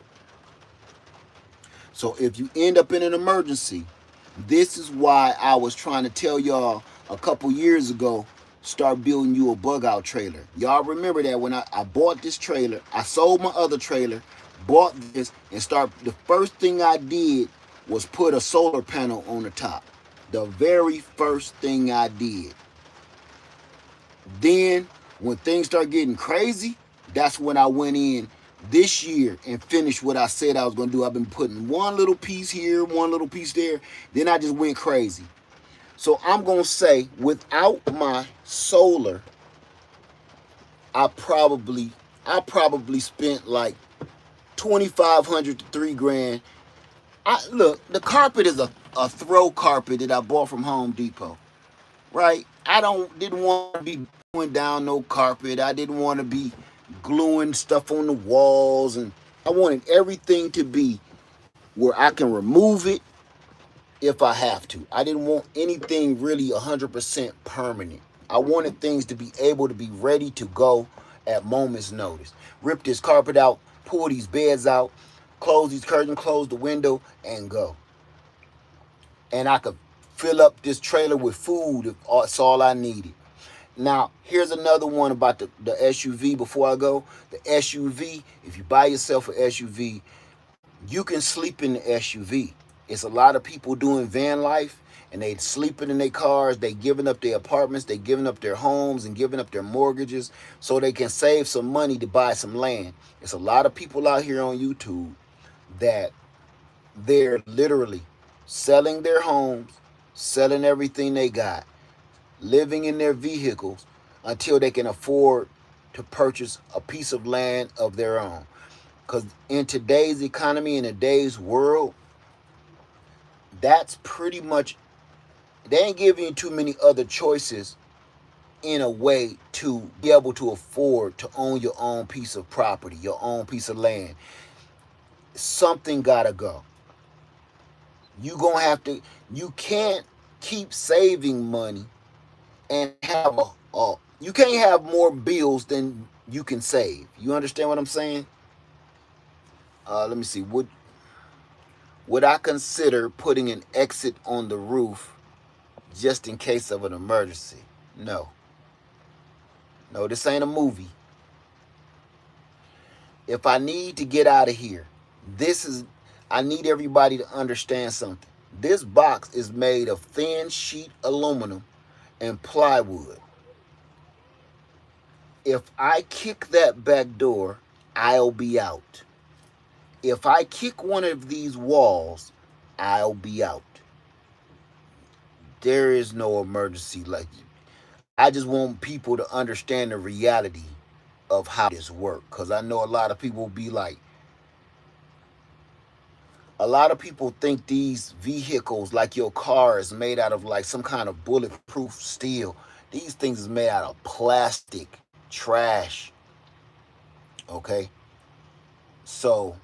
So if you end up in an emergency, this is why I was trying to tell y'all a couple years ago, start building you a bug out trailer. Y'all remember that when I bought this trailer, I sold my other trailer, bought this, and the first thing I did was put a solar panel on the top. The very first thing I did. Then when things start getting crazy, that's when I went in this year and finished what I said I was going to do. I've been putting one little piece here, one little piece there. Then I just went crazy. So I'm going to say without my solar, I probably spent like $2,500 to $3,000. Look, the carpet is a throw carpet that I bought from Home Depot. Right? Didn't want to be gluing down no carpet. I didn't want to be gluing stuff on the walls, and I wanted everything to be where I can remove it if I have to. I didn't want anything really 100% permanent. I wanted things to be able to be ready to go at moment's notice. Rip this carpet out, pull these beds out, close these curtains, close the window, and go. And I could fill up this trailer with food if that's all I needed. Now, here's another one about the SUV before I go. The SUV, if you buy yourself an SUV, you can sleep in the SUV. It's a lot of people doing van life, and they sleeping in their cars. They giving up their apartments. They giving up their homes and giving up their mortgages so they can save some money to buy some land. It's a lot of people out here on YouTube that they're literally selling their homes, selling everything they got, living in their vehicles until they can afford to purchase a piece of land of their own. Because in today's economy, in today's world, that's pretty much, they ain't giving you too many other choices in a way to be able to afford to own your own piece of property, your own piece of land. Something gotta go. You can't keep saving money and have you can't have more bills than you can save. You understand what I'm saying? Let me see. Would I consider putting an exit on the roof just in case of an emergency? No. No, this ain't a movie. If I need to get out of here, I need everybody to understand something. This box is made of thin sheet aluminum and plywood. If I kick that back door, I'll be out. If I kick one of these walls, I'll be out. There is no emergency like you. I just want people to understand the reality of how this works. Because I know a lot of people be like, a lot of people think these vehicles, like your car, is made out of like some kind of bulletproof steel. These things is made out of plastic, trash. Okay? So,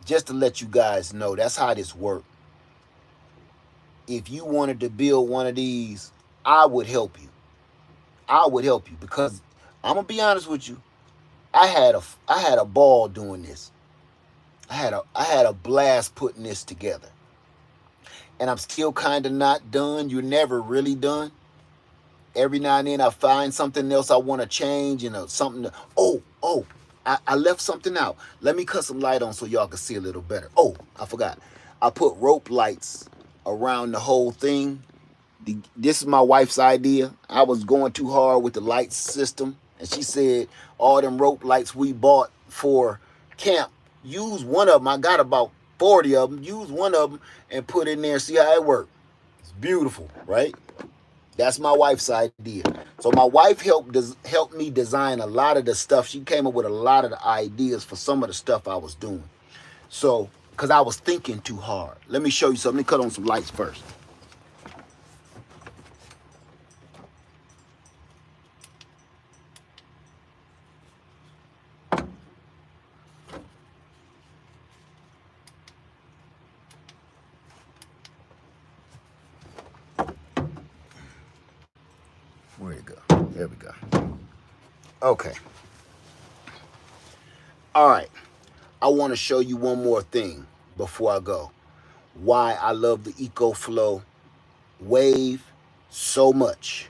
just to let you guys know, that's how this works. If you wanted to build one of these, I would help you. I would help you because I'm gonna be honest with you. I had a ball doing this. I had a blast putting this together. And I'm still kind of not done. You're never really done. Every now and then I find something else I want to change and something. I left something out. Let me cut some light on so y'all can see a little better. Oh, I forgot. I put rope lights around the whole thing. This is my wife's idea. I was going too hard with the light system, and she said all them rope lights we bought for camp, use one of them. I got about 40 of them. Use one of them and put in there. See how it works. It's beautiful, right? That's my wife's idea. So my wife helped me design a lot of the stuff. She came up with a lot of the ideas for some of the stuff I was doing. So, because I was thinking too hard. Let me show you something. Let me cut on some lights first. Where'd it go? There we go. Okay. All right. I want to show you one more thing before I go. Why I love the EcoFlow wave so much.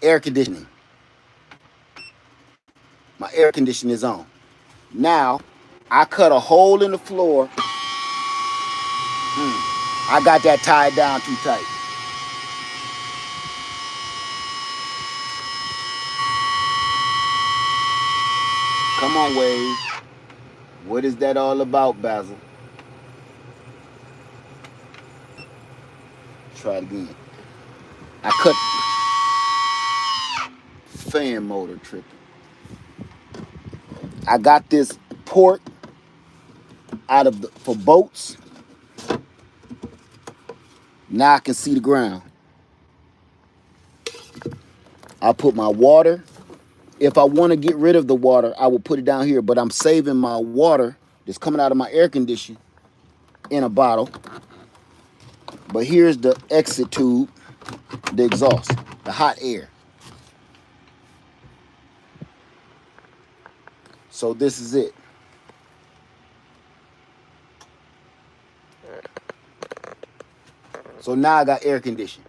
Air conditioning. My air conditioning is on. Now, I cut a hole in the floor. I got that tied down too tight. Come on, Wave. What is that all about, Basil? Try it again. I cut fan motor tripping. I got this port out of for boats. Now I can see the ground. I put my water. If I want to get rid of the water, I will put it down here. But I'm saving my water that's coming out of my air conditioner in a bottle. But here's the exit tube, the exhaust, the hot air. So this is it. So now I got air conditioning.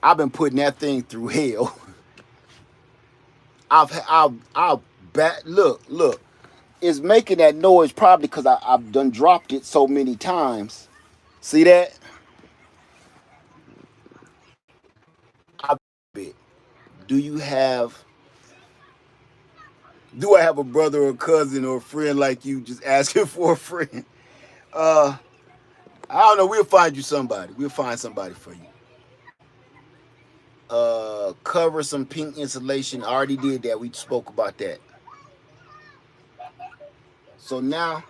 I've been putting that thing through hell. Look. It's making that noise probably because I've done dropped it so many times. See that? Do I have a brother or cousin or a friend like you just asking for a friend? I don't know. We'll find you somebody. We'll find somebody for you. Cover some pink insulation. I already did that. We spoke about that. So now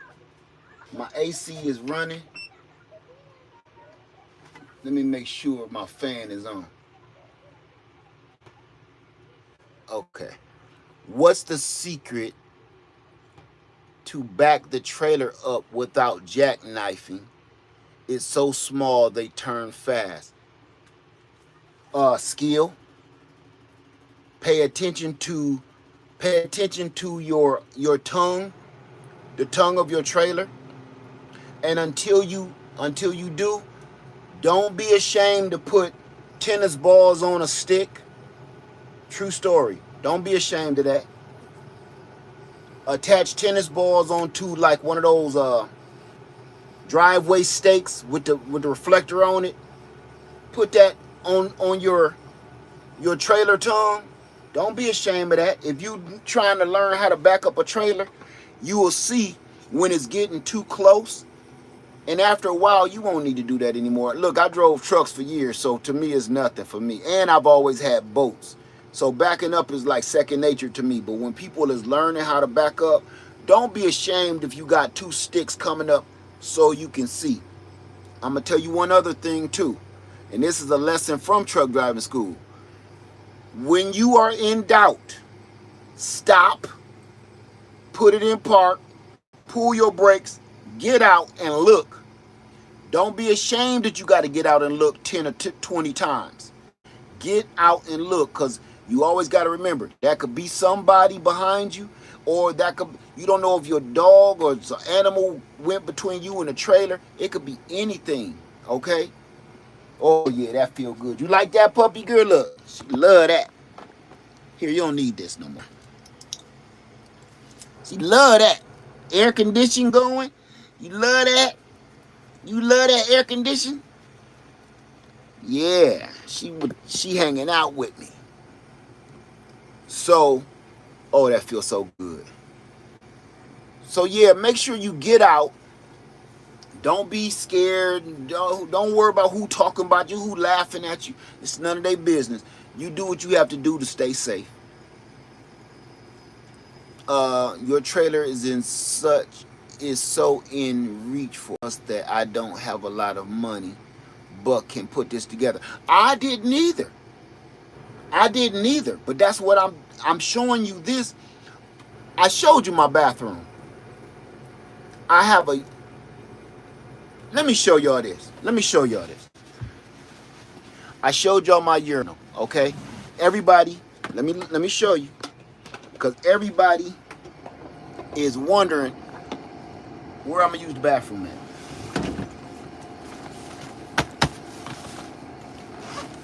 my AC is running. Let me make sure my fan is on. Okay. What's the secret to back the trailer up without jackknifing? It's so small they turn fast. Skill. Pay attention to your tongue, the tongue of your trailer. And until you do, don't be ashamed to put tennis balls on a stick. True story. Don't be ashamed of that. Attach tennis balls onto like one of those driveway stakes with the reflector on it. Put that on your trailer tongue. Don't be ashamed of that. If you trying to learn how to back up a trailer, you will see when it's getting too close. And after a while, you won't need to do that anymore. Look, I drove trucks for years, so to me, it's nothing for me. And I've always had boats. So backing up is like second nature to me. But when people is learning how to back up, don't be ashamed if you got two sticks coming up so you can see. I'm going to tell you one other thing too. And this is a lesson from truck driving school. When you are in doubt, stop, put it in park, pull your brakes, get out and look. Don't be ashamed that you got to get out and look 10 or 20 times. Get out and look, because you always got to remember, that could be somebody behind you, or that could, you don't know if your dog or an animal went between you and a trailer. It could be anything, okay? Oh yeah, that feel good. You like that, puppy girl? Look, she love that. Here, you don't need this no more. She love that. Air conditioning going. You love that? You love that air conditioning? Yeah, she hanging out with me. So, oh, that feels so good. So yeah, make sure you get out. Don't be scared. Don't worry about who talking about you, who laughing at you. It's none of their business. You do what you have to do to stay safe. Your trailer is so in reach for us that I don't have a lot of money, but can put this together. I didn't either. But that's what I'm showing you this. I showed you my bathroom. I have a. Let me show y'all this. I showed y'all my urinal. Okay, everybody. Let me show you, because everybody is wondering where I'm gonna use the bathroom at.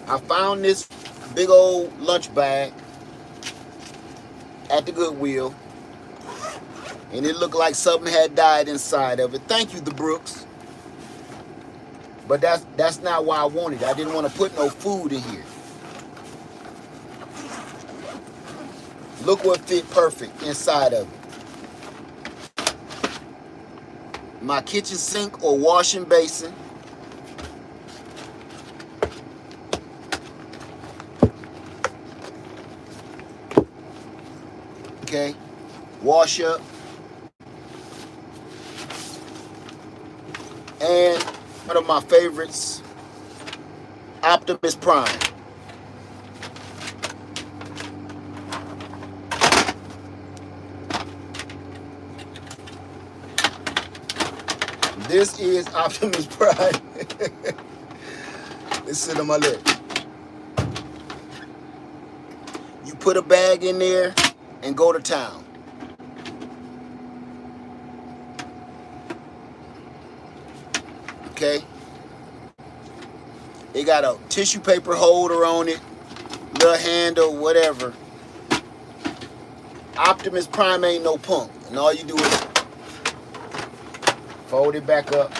I found this big old lunch bag at the Goodwill, and it looked like something had died inside of it. Thank you, the Brooks. But that's not why I wanted it. I didn't want to put no food in here. Look what fit perfect inside of it. My kitchen sink or washing basin. Okay, wash up. And one of my favorites, Optimus Prime. This is Optimus Prime. It's sitting on my lip. You put a bag in there and go to town. Okay? It got a tissue paper holder on it, little handle, whatever. Optimus Prime ain't no punk. And all you do is fold it back up.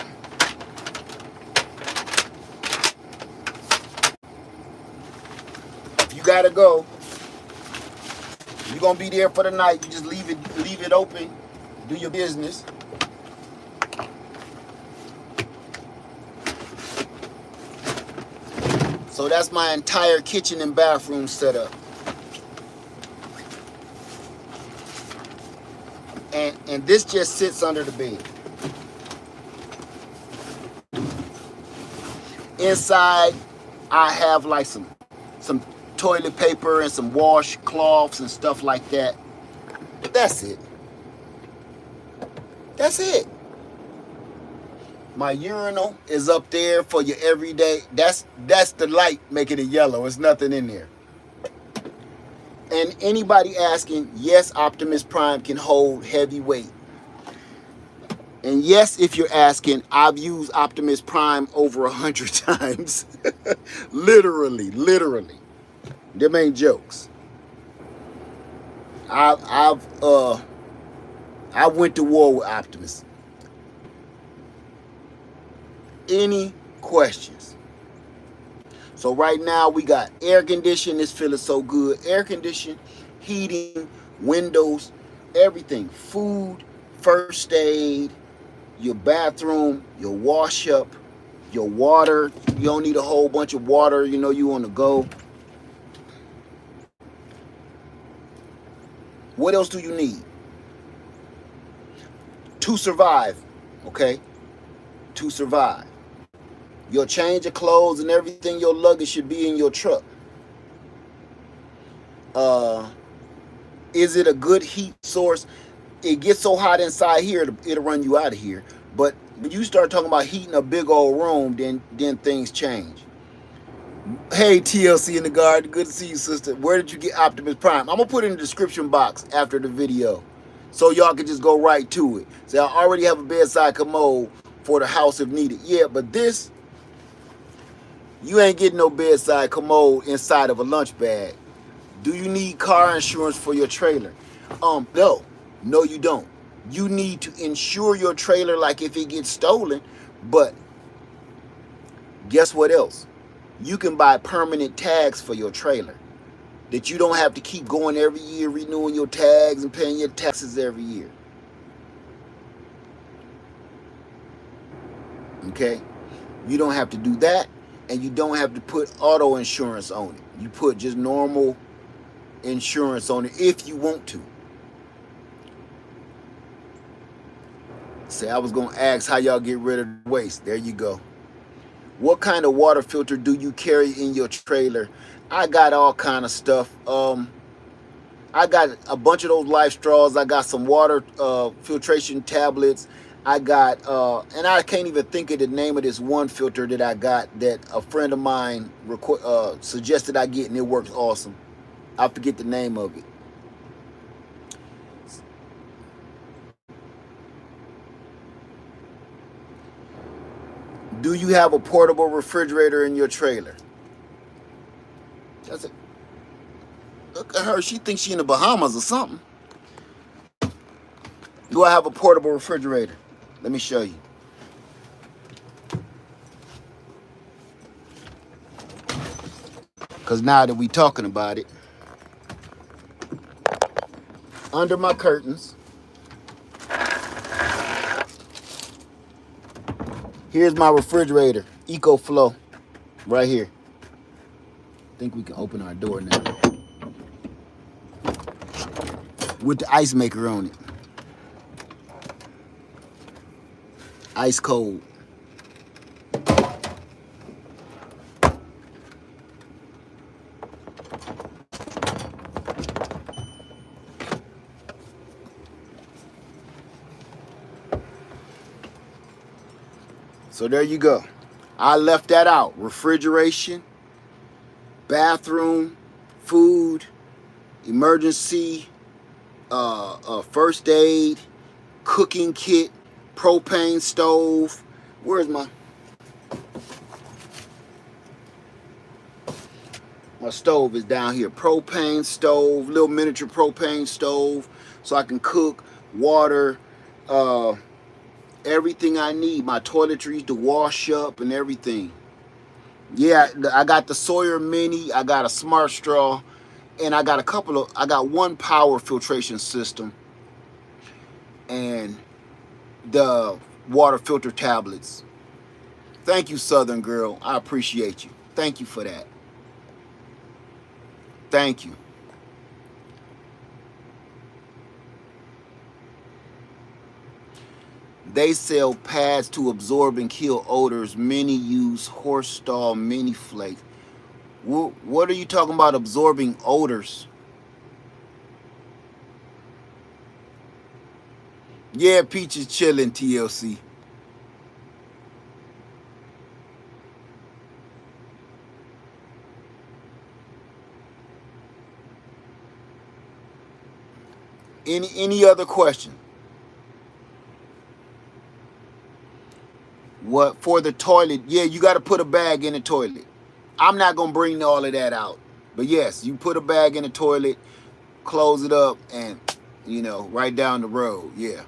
If you gotta go, you're gonna be there for the night, you just leave it open, do your business. So that's my entire kitchen and bathroom setup. And this just sits under the bed. Inside, I have like some toilet paper and some washcloths and stuff like that. But that's it. That's it. My urinal is up there for your everyday. That's the light making it yellow. There's nothing in there. And anybody asking, yes, Optimus Prime can hold heavy weight. And yes, if you're asking, I've used Optimus Prime over 100 times. Literally. Them ain't jokes. I went to war with Optimus. Any questions? So right now we got air conditioning. It's feeling so good. Air conditioning, heating, windows, everything. Food, first aid, your bathroom, your wash up, your water. You don't need a whole bunch of water. You know you want to go. What else do you need to survive? Okay, to survive. Your change of clothes and everything, your luggage should be in your truck. Is it a good heat source? It gets so hot inside here, it'll run you out of here. But when you start talking about heating a big old room, then things change. Hey, TLC in the garden, good to see you, sister. Where did you get Optimus Prime? I'm gonna put it in the description box after the video, so y'all can just go right to it. So I already have a bedside commode for the house if needed. Yeah, but this, you ain't getting no bedside commode inside of a lunch bag. Do you need car insurance for your trailer? No, you don't. You need to insure your trailer like if it gets stolen, but guess what else? You can buy permanent tags for your trailer that you don't have to keep going every year renewing your tags and paying your taxes every year. Okay? You don't have to do that, and you don't have to put auto insurance on it. You put just normal insurance on it if you want to. Say, I was going to ask how y'all get rid of waste. There you go. What kind of water filter do you carry in your trailer? I got all kind of stuff. I got a bunch of those Life Straws. I got some water filtration tablets. I got, and I can't even think of the name of this one filter that I got that a friend of mine suggested I get, and it works awesome. I forget the name of it. Do you have a portable refrigerator in your trailer? That's it. Look at her. She thinks she in the Bahamas or something. Do I have a portable refrigerator? Let me show you. Because now that we talking about it, under my curtains, here's my refrigerator, EcoFlow, right here. I think we can open our door now. With the ice maker on it. Ice cold. So there you go. I left that out. Refrigeration, bathroom, food, emergency, first aid, cooking kit, propane stove. Where's my stove is down here. Propane stove, little miniature propane stove, so I can cook, water, everything I need. My toiletries to wash up and everything. Yeah, I got the Sawyer Mini. I got a Smart Straw, and I got one power filtration system, and the water filter tablets. Thank you, Southern Girl. I appreciate you. Thank you for that. Thank you. They sell pads to absorb and kill odors. Many use horse stall mini flakes. What are you talking about absorbing odors? Yeah, Peach is chilling, TLC. Any other question? What for the toilet? Yeah, you got to put a bag in the toilet. I'm not gonna bring all of that out, but yes, you put a bag in the toilet, close it up, and right down the road. Yeah.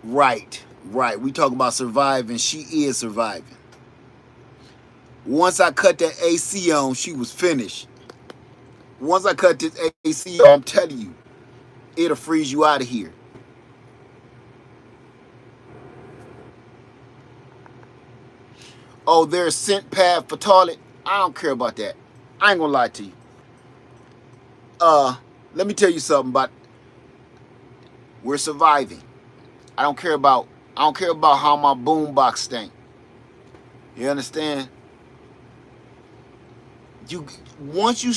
Right. We talk about surviving. She is surviving. Once I cut that AC on, she was finished. Once I cut this AC on, I'm telling you, it'll freeze you out of here. Oh, there's scent pad for toilet. I don't care about that. I ain't gonna lie to you. Let me tell you something about. We're surviving. I don't care about how my boombox stink. You understand? You once you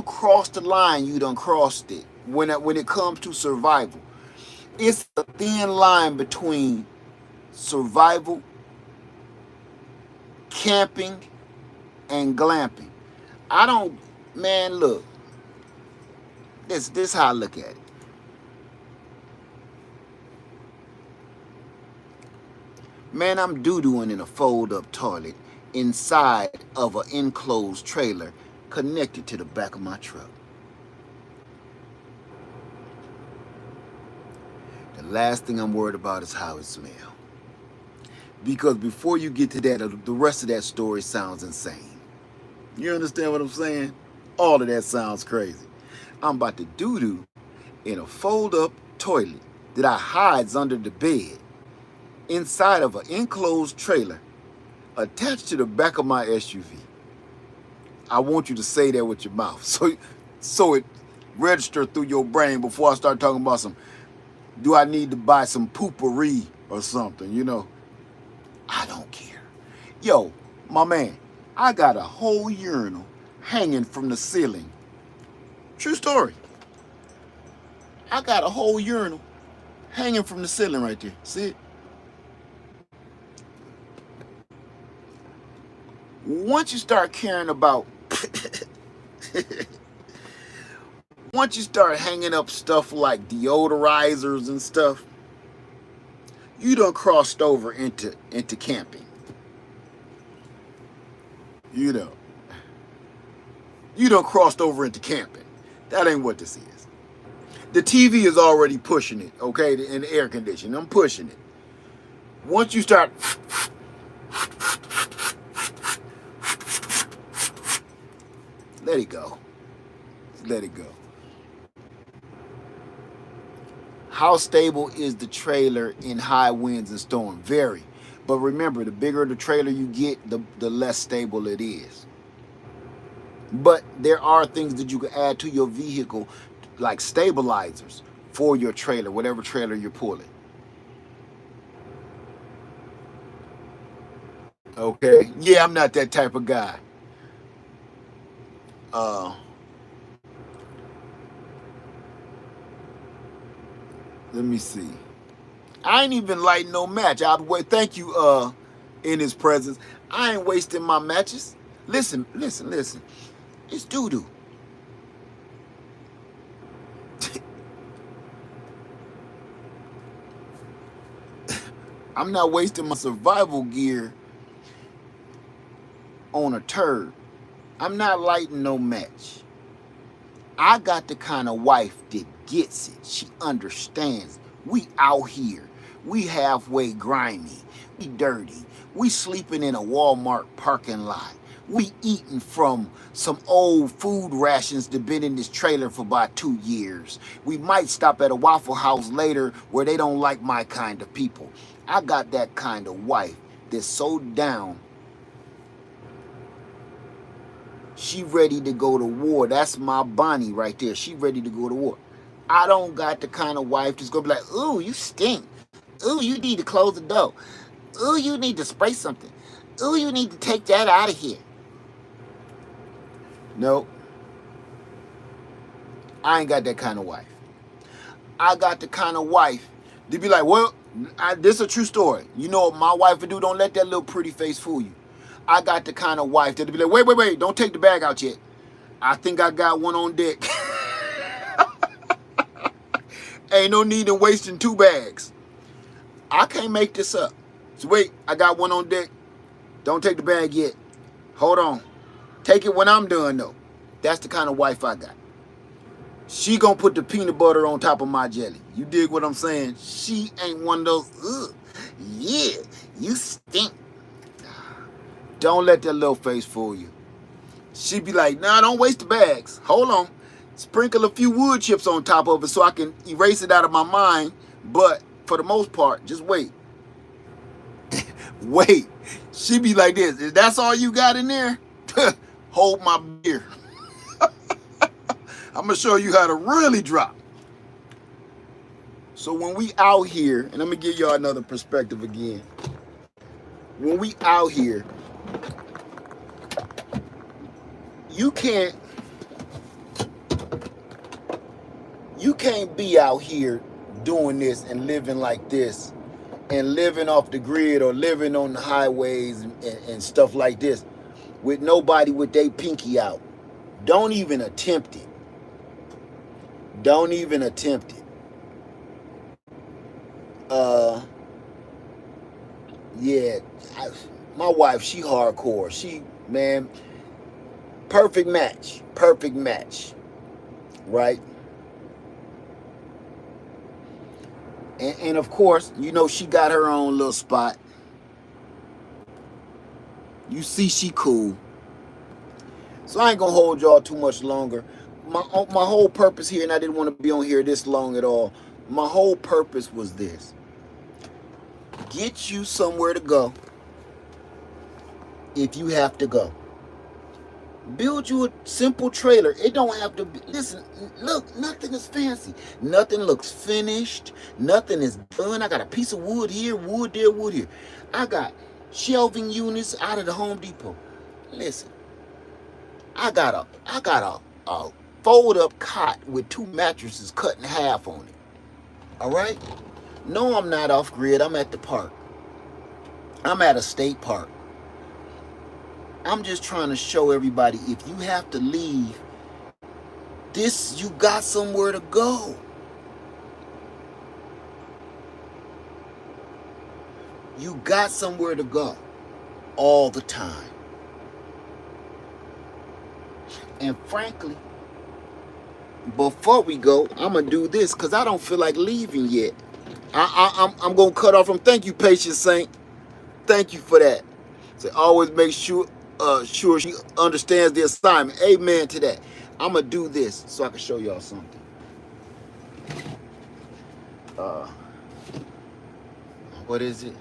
cross the line, you done crossed it. When it comes to survival, it's a thin line between survival, camping, and glamping. I don't, man. Look, this how I look at it. Man, I'm doo-dooing in a fold-up toilet inside of an enclosed trailer connected to the back of my truck. The last thing I'm worried about is how it smells. Because before you get to that, the rest of that story sounds insane. You understand what I'm saying? All of that sounds crazy. I'm about to doo-doo in a fold-up toilet that I hides under the bed inside of an enclosed trailer attached to the back of my SUV. I want you to say that with your mouth so it register through your brain before I start talking about do I need to buy some poopery or something, you know? I don't care. Yo, my man, I got a whole urinal hanging from the ceiling. True story. I got a whole urinal hanging from the ceiling right there. See it? Once you start caring about, once you start hanging up stuff like deodorizers and stuff, you done crossed over into camping. You know. You done crossed over into camping. That ain't what this is. The TV is already pushing it, okay, in the air conditioning. I'm pushing it. Once you start... Let it go. Let it go. How stable is the trailer in high winds and storm? Very. But remember, the bigger the trailer you get, the less stable it is. But there are things that you can add to your vehicle, like stabilizers for your trailer, whatever trailer you're pulling. Okay? Yeah, I'm not that type of guy. Let me see. I ain't even lighting no match. I'd wait. Thank you, in his presence. I ain't wasting my matches. Listen. It's doo-doo. I'm not wasting my survival gear on a turd. I'm not lighting no match. I got the kind of wife that gets it. She understands. We out here. We halfway grimy. We dirty. We sleeping in a Walmart parking lot. We eating from some old food rations that been in this trailer for about 2 years. We might stop at a Waffle House later where they don't like my kind of people. I got that kind of wife that's so down. She ready to go to war. That's my Bonnie right there. She ready to go to war. I don't got the kind of wife that's gonna be like, ooh, you stink. Ooh, you need to close the door. Ooh, you need to spray something. Ooh, you need to take that out of here. No. I ain't got that kind of wife. I got the kind of wife to be like, well, this is a true story. You know what my wife would do? Don't let that little pretty face fool you. I got the kind of wife that'll be like, wait, don't take the bag out yet. I think I got one on deck. Ain't no need in wasting 2 bags. I can't make this up. So wait, I got one on deck. Don't take the bag yet. Hold on. Take it when I'm done though. That's the kind of wife I got. She gonna put the peanut butter on top of my jelly. You dig what I'm saying? She ain't one of those, ugh, yeah, you stink. Don't let that little face fool you. She be like, nah, don't waste the bags. Hold on. Sprinkle a few wood chips on top of it so I can erase it out of my mind. But for the most part, just wait. Wait. She be like this. If that's all you got in there, hold my beer. I'm going to show you how to really drop. So when we out here, and I'm going to give y'all another perspective again. When we out here, you can't be out here doing this and living like this and living off the grid or living on the highways and stuff like this with nobody with their pinky out. Don't even attempt it. Don't even attempt it. Yeah, my wife, she hardcore. She, man, perfect match. Perfect match. Right? And of course, you know, she got her own little spot. You see she cool. So I ain't gonna hold y'all too much longer. My whole purpose here, and I didn't want to be on here this long at all. My whole purpose was this. Get you somewhere to go if you have to go. Build you a simple trailer. It don't have to be, listen, look, nothing is fancy. Nothing looks finished. Nothing is done. I got a piece of wood here, wood there, wood here. I got shelving units out of the Home Depot. Listen, I got a fold up cot with 2 mattresses cut in half on it. All right? No, I'm not off grid. I'm at the park. I'm at a state park. I'm just trying to show everybody, if you have to leave, this, you got somewhere to go. You got somewhere to go all the time. And frankly, before we go, I'm going to do this because I don't feel like leaving yet. I'm going to cut off from, thank you, Patient Saint. Thank you for that. So always make sure she understands the assignment. Amen to that. I'm going to do this so I can show y'all something. What is it?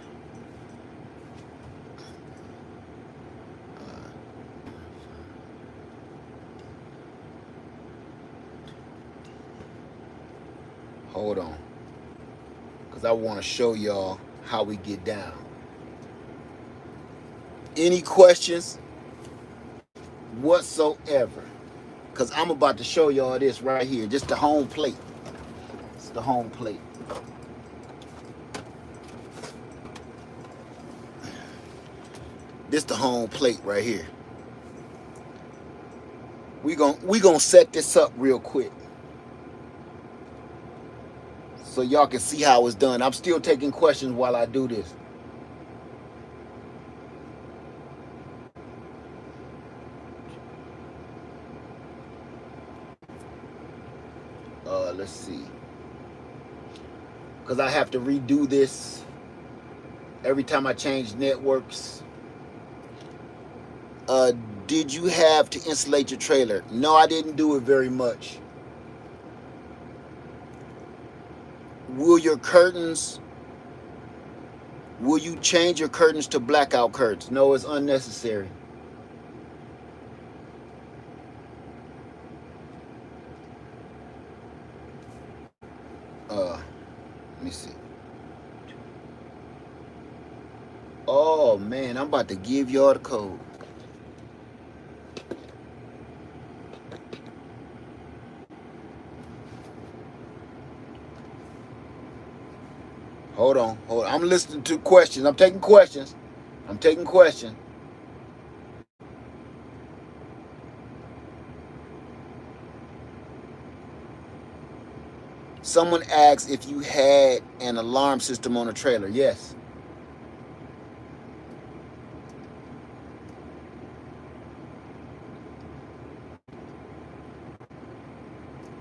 Hold on. Because I want to show y'all how we get down. Any questions whatsoever? Because I'm about to show y'all this right here. Just the home plate. It's the home plate. This the home plate right here. We gonna set this up real quick so y'all can see how it's done. I'm still taking questions while I do this. Let's see. Because I have to redo this every time I change networks. Did you have to insulate your trailer? No, I didn't do it very much. Will you change your curtains to blackout curtains? No, it's unnecessary. Let me see. Oh man, I'm about to give y'all the code. Hold on. I'm listening to questions. I'm taking questions. Someone asked if you had an alarm system on a trailer. Yes.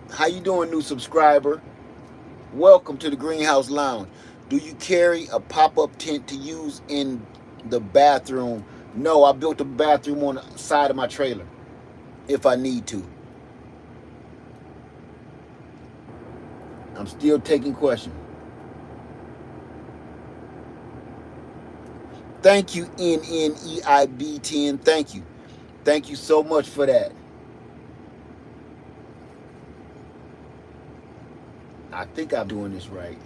How you doing, new subscriber? Welcome to the Greenhouse Lounge. Do you carry a pop-up tent to use in the bathroom? No, I built a bathroom on the side of my trailer if I need to. I'm still taking questions. Thank you, NNEIB10. Thank you. Thank you so much for that. I think I'm doing this right.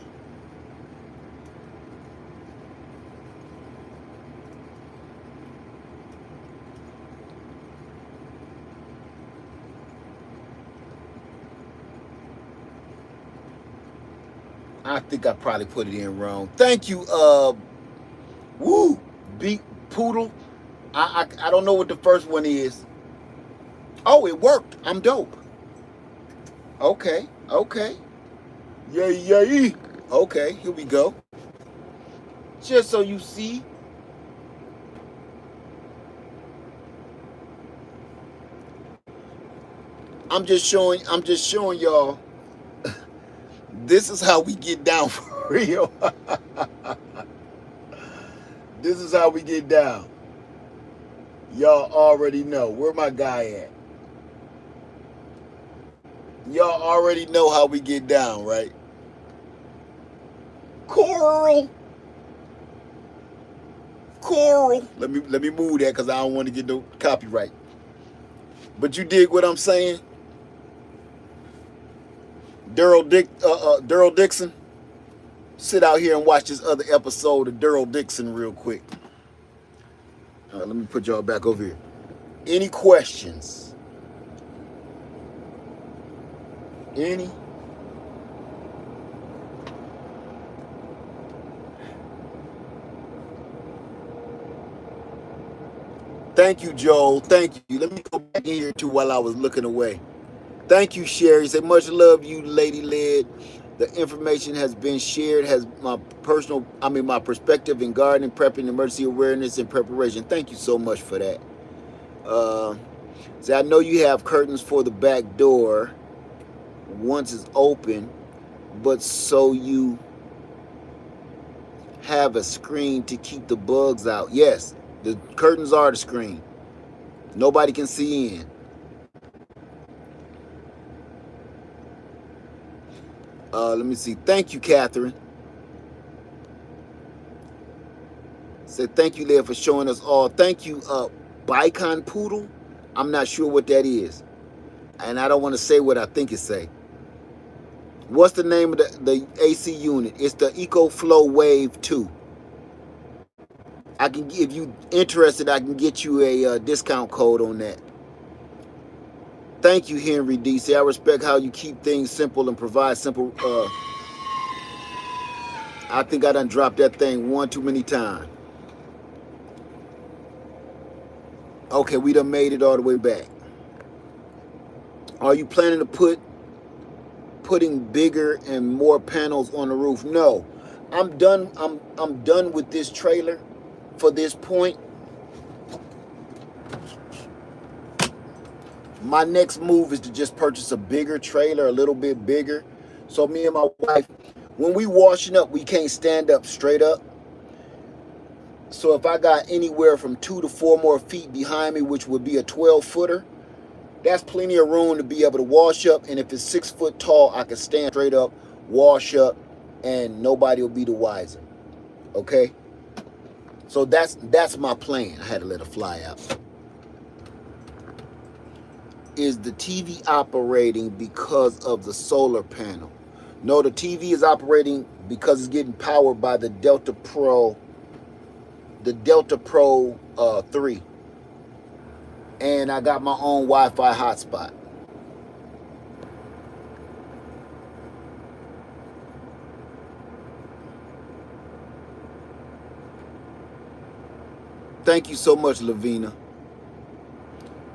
I think I probably put it in wrong. Thank you, woo, beat poodle. I don't know what the first one is. Oh, it worked. I'm dope. Okay, okay. Yay, yay. Okay, here we go. Just so you see. I'm just showing y'all. This is how we get down for real. This is how we get down. Y'all already know. Where my guy at? Y'all already know how we get down, right? Coral. Let me move that because I don't want to get no copyright. But you dig what I'm saying? Daryl Dixon. Sit out here and watch this other episode of Daryl Dixon real quick. Let me put y'all back over here. Any questions? Any? Thank you, Joel. Thank you. Let me go back in here too while I was looking away. Thank you, Sherry. Say much love, you lady led. The information has been shared, has my perspective in gardening, prepping, emergency awareness, and preparation. Thank you so much for that. I know you have curtains for the back door once it's open, but so you have a screen to keep the bugs out. Yes, the curtains are the screen. Nobody can see in. Let me see. Thank you, Catherine. Said thank you, Leah, for showing us all. Thank you, Bicon Poodle. I'm not sure what that is, and I don't want to say what I think it say. What's the name of the AC unit? It's the EcoFlow Wave 2. I can, if you interested, I can get you a discount code on that. Thank you, Henry D. Say I respect how you keep things simple and provide simple. I think I done dropped that thing one too many times. Okay, we done made it all the way back. Are you planning to putting bigger and more panels on the roof? No, I'm done. I'm done with this trailer for this point. My next move is to just purchase a bigger trailer, a little bit bigger. So me and my wife, when we washing up, we can't stand up straight up. So if I got anywhere from 2 to 4 more feet behind me, which would be a 12-footer, that's plenty of room to be able to wash up. And if it's 6 foot tall, I can stand straight up, wash up, and nobody will be the wiser. Okay? So that's my plan. I had to let it fly out. Is the TV operating because of the solar panel? No, the TV is operating because it's getting powered by the Delta Pro 3. And I got my own Wi-Fi hotspot. Thank you so much, Lavina.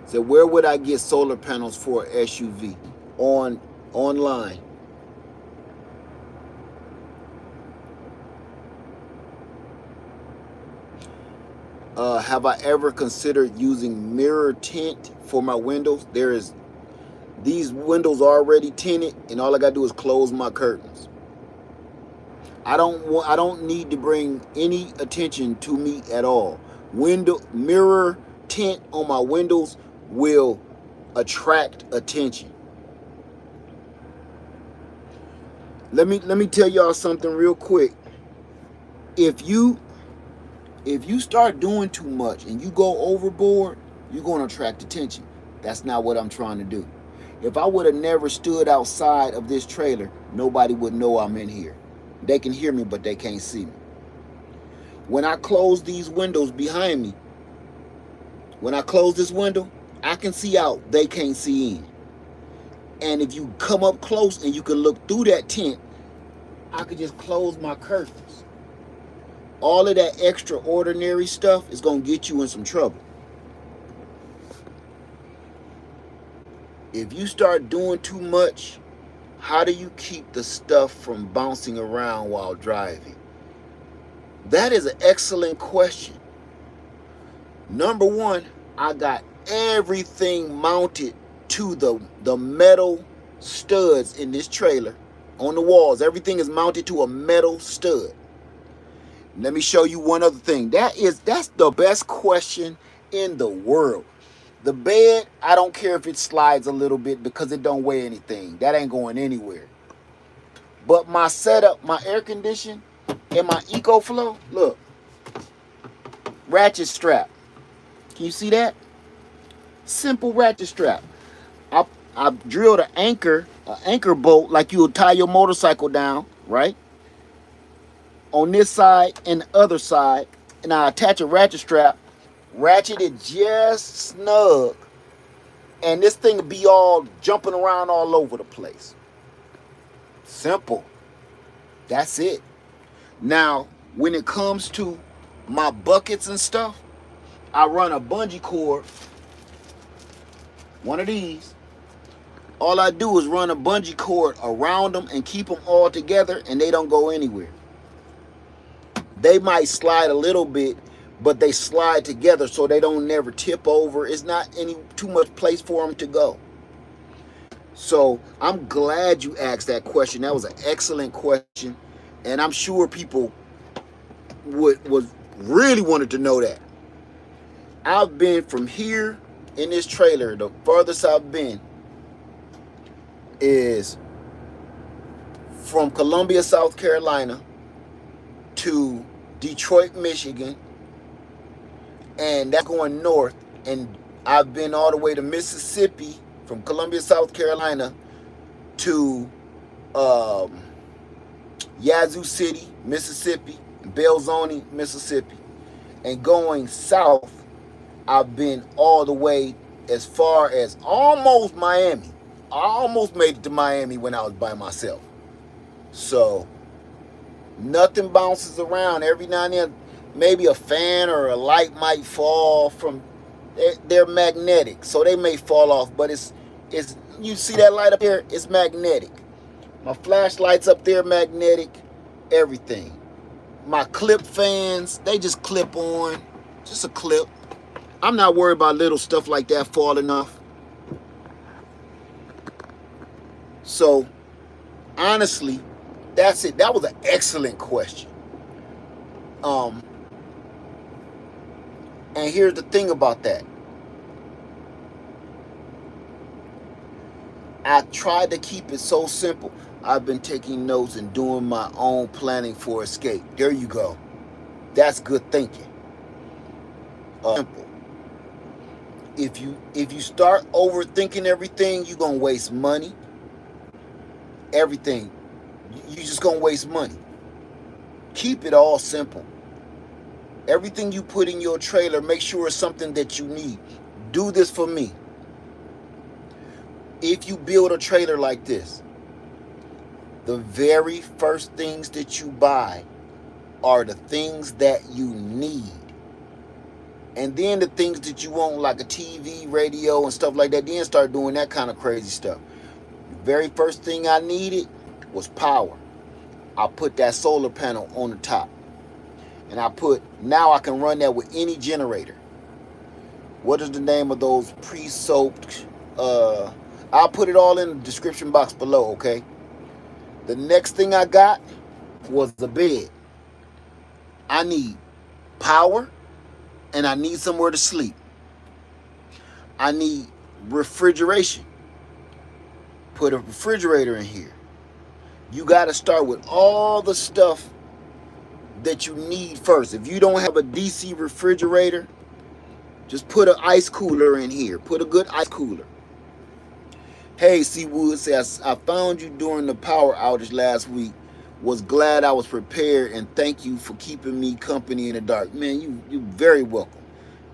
So where would I get solar panels for an SUV? Online. Have I ever considered using mirror tint for my windows? These windows are already tinted, and all I gotta do is close my curtains. I don't need to bring any attention to me at all. Mirror tint on my windows will attract attention. Let me tell y'all something real quick. If you start doing too much and you go overboard, you're going to attract attention. That's not what I'm trying to do. If I would have never stood outside of this trailer, nobody would know I'm in here. They can hear me, but they can't see me. When I close these windows behind me, when I close this window, I can see out, they can't see in. And if you come up close and you can look through that tent, I could just close my curtains. All of that extraordinary stuff is going to get you in some trouble. If you start doing too much, how do you keep the stuff from bouncing around while driving? That is an excellent question. Number one, I got everything mounted to the metal studs in this trailer on the walls. Everything is mounted to a metal stud. Let me show you one other thing. That's the best question in the world. The bed, I don't care if it slides a little bit because it don't weigh anything. That ain't going anywhere. But my setup, my air condition, and my EcoFlow, look, ratchet strap. Can you see that? Simple ratchet strap. I drilled an anchor bolt like you would tie your motorcycle down, right? On this side and the other side, and I attach a ratchet strap, ratchet it just snug, and this thing will be all jumping around all over the place. Simple. That's it. Now, when it comes to my buckets and stuff, I run a bungee cord, one of these. All I do is run a bungee cord around them and keep them all together, and they don't go anywhere. They might slide a little bit, but they slide together so they don't never tip over. It's not any too much place for them to go. So I'm glad you asked that question. That was an excellent question, and I'm sure people was really wanted to know that. I've been from here in this trailer, the furthest I've been is from Columbia, South Carolina to Detroit, Michigan, and that's going north. And I've been all the way to Mississippi, from Columbia, South Carolina to Yazoo City, Mississippi, Belzoni, Mississippi. And going south, I've been all the way as far as almost Miami. I almost made it to Miami when I was by myself. So nothing bounces around. Every now and then, maybe a fan or a light might fall from. They're magnetic, so they may fall off. But it's you see that light up there? It's magnetic. My flashlights up there, magnetic. Everything. My clip fans, they just clip on. Just a clip. I'm not worried about little stuff like that falling off. So, honestly, that's it. That was an excellent question. And here's the thing about that. I tried to keep it so simple. I've been taking notes and doing my own planning for escape. There you go. That's good thinking. Simple. If you start overthinking everything, you're gonna waste money. Everything. You're just gonna waste money. Keep it all simple. Everything you put in your trailer, make sure it's something that you need. Do this for me. If you build a trailer like this, the very first things that you buy are the things that you need. And then the things that you want, like a TV, radio, and stuff like that, then start doing that kind of crazy stuff. The very first thing I needed was power. I put that solar panel on the top. And now I can run that with any generator. What is the name of those pre-soaked? I'll put it all in the description box below, okay? The next thing I got was the bed. I need power, and I need somewhere to sleep. I need refrigeration. Put a refrigerator in here. You got to start with all the stuff that you need first. If you don't have a DC refrigerator, just put an ice cooler in here. Put a good ice cooler. Hey, Seawood says, I found you during the power outage last week. Was glad I was prepared, and thank you for keeping me company in the dark. Man, you're very welcome.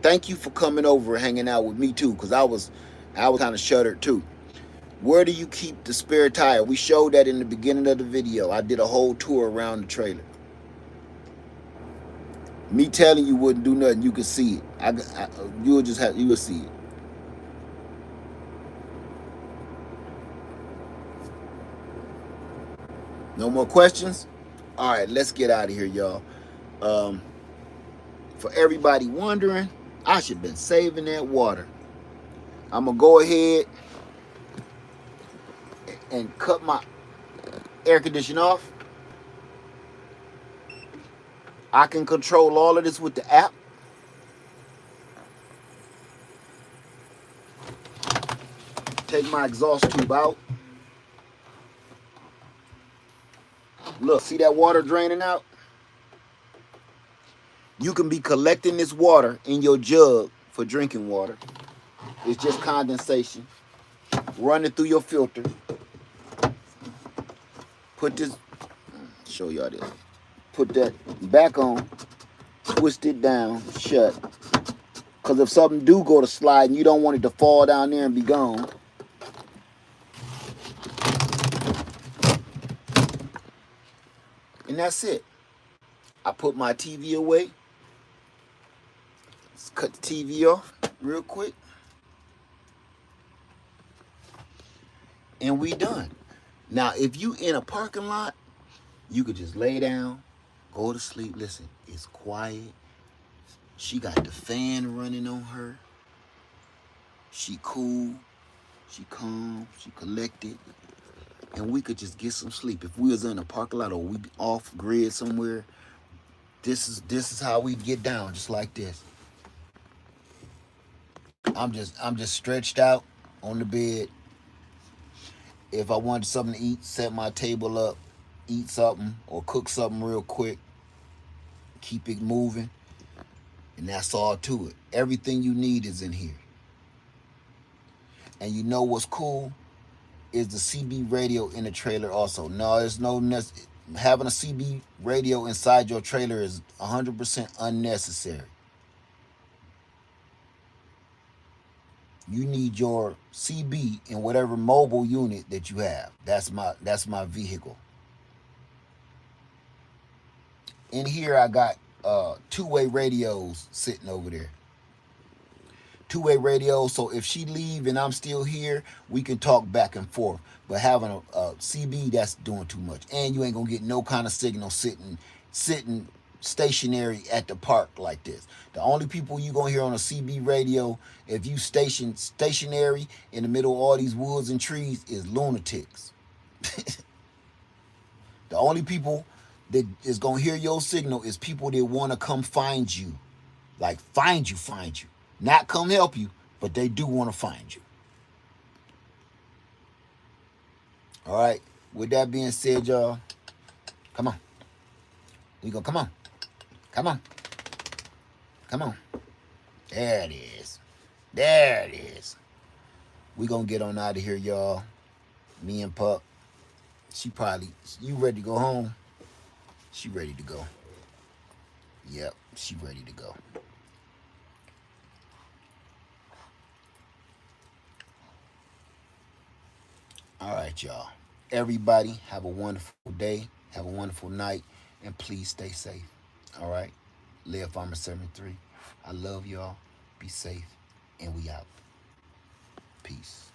Thank you for coming over and hanging out with me too, because I was kind of shuttered too. Where do you keep the spare tire? We showed that in the beginning of the video. I did a whole tour around the trailer. Me telling you wouldn't do nothing. You could see it. You will see it. No more questions? All right, let's get out of here, y'all. For everybody wondering, I should have been saving that water. I'm going to go ahead and cut my air conditioner off. I can control all of this with the app. Take my exhaust tube out. Look, see that water draining out? You can be collecting this water in your jug for drinking water. It's just condensation. Run it through your filter. Put this, show y'all this. Put that back on, twist it down, shut. Because if something do go to slide and you don't want it to fall down there and be gone. And that's it. I put my TV away. Let's cut the TV off real quick. And we done. Now, if you in a parking lot, you could just lay down, go to sleep. Listen, it's quiet. She got the fan running on her. She cool. She calm. She collected. And we could just get some sleep. If we was in a parking lot or we off grid somewhere, this is how we get down, just like this. I'm just stretched out on the bed. If I wanted something to eat, set my table up, eat something or cook something real quick, keep it moving, and that's all to it. Everything you need is in here. And you know what's cool is the CB radio in the trailer also. No, there's no having a CB radio inside your trailer is 100% unnecessary. You need your CB in whatever mobile unit that you have. That's my vehicle. In here I got two-way radios sitting over there. Two-way radio, so if she leave and I'm still here, we can talk back and forth. But having a CB, that's doing too much. And you ain't gonna get no kind of signal sitting stationary at the park like this. The only people you gonna hear on a CB radio, if you stationary in the middle of all these woods and trees, is lunatics. The only people that is gonna hear your signal is people that wanna come find you. Like find you. Not come help you, but they do want to find you. All right. With that being said, y'all, come on. We go. Come on. There it is. We gonna get on out of here, y'all. Me and Pup. You ready to go home? She ready to go. Yep, she ready to go. All right, y'all. Everybody, have a wonderful day. Have a wonderful night. And please stay safe. All right? Live Farmer 73. I love y'all. Be safe. And we out. Peace.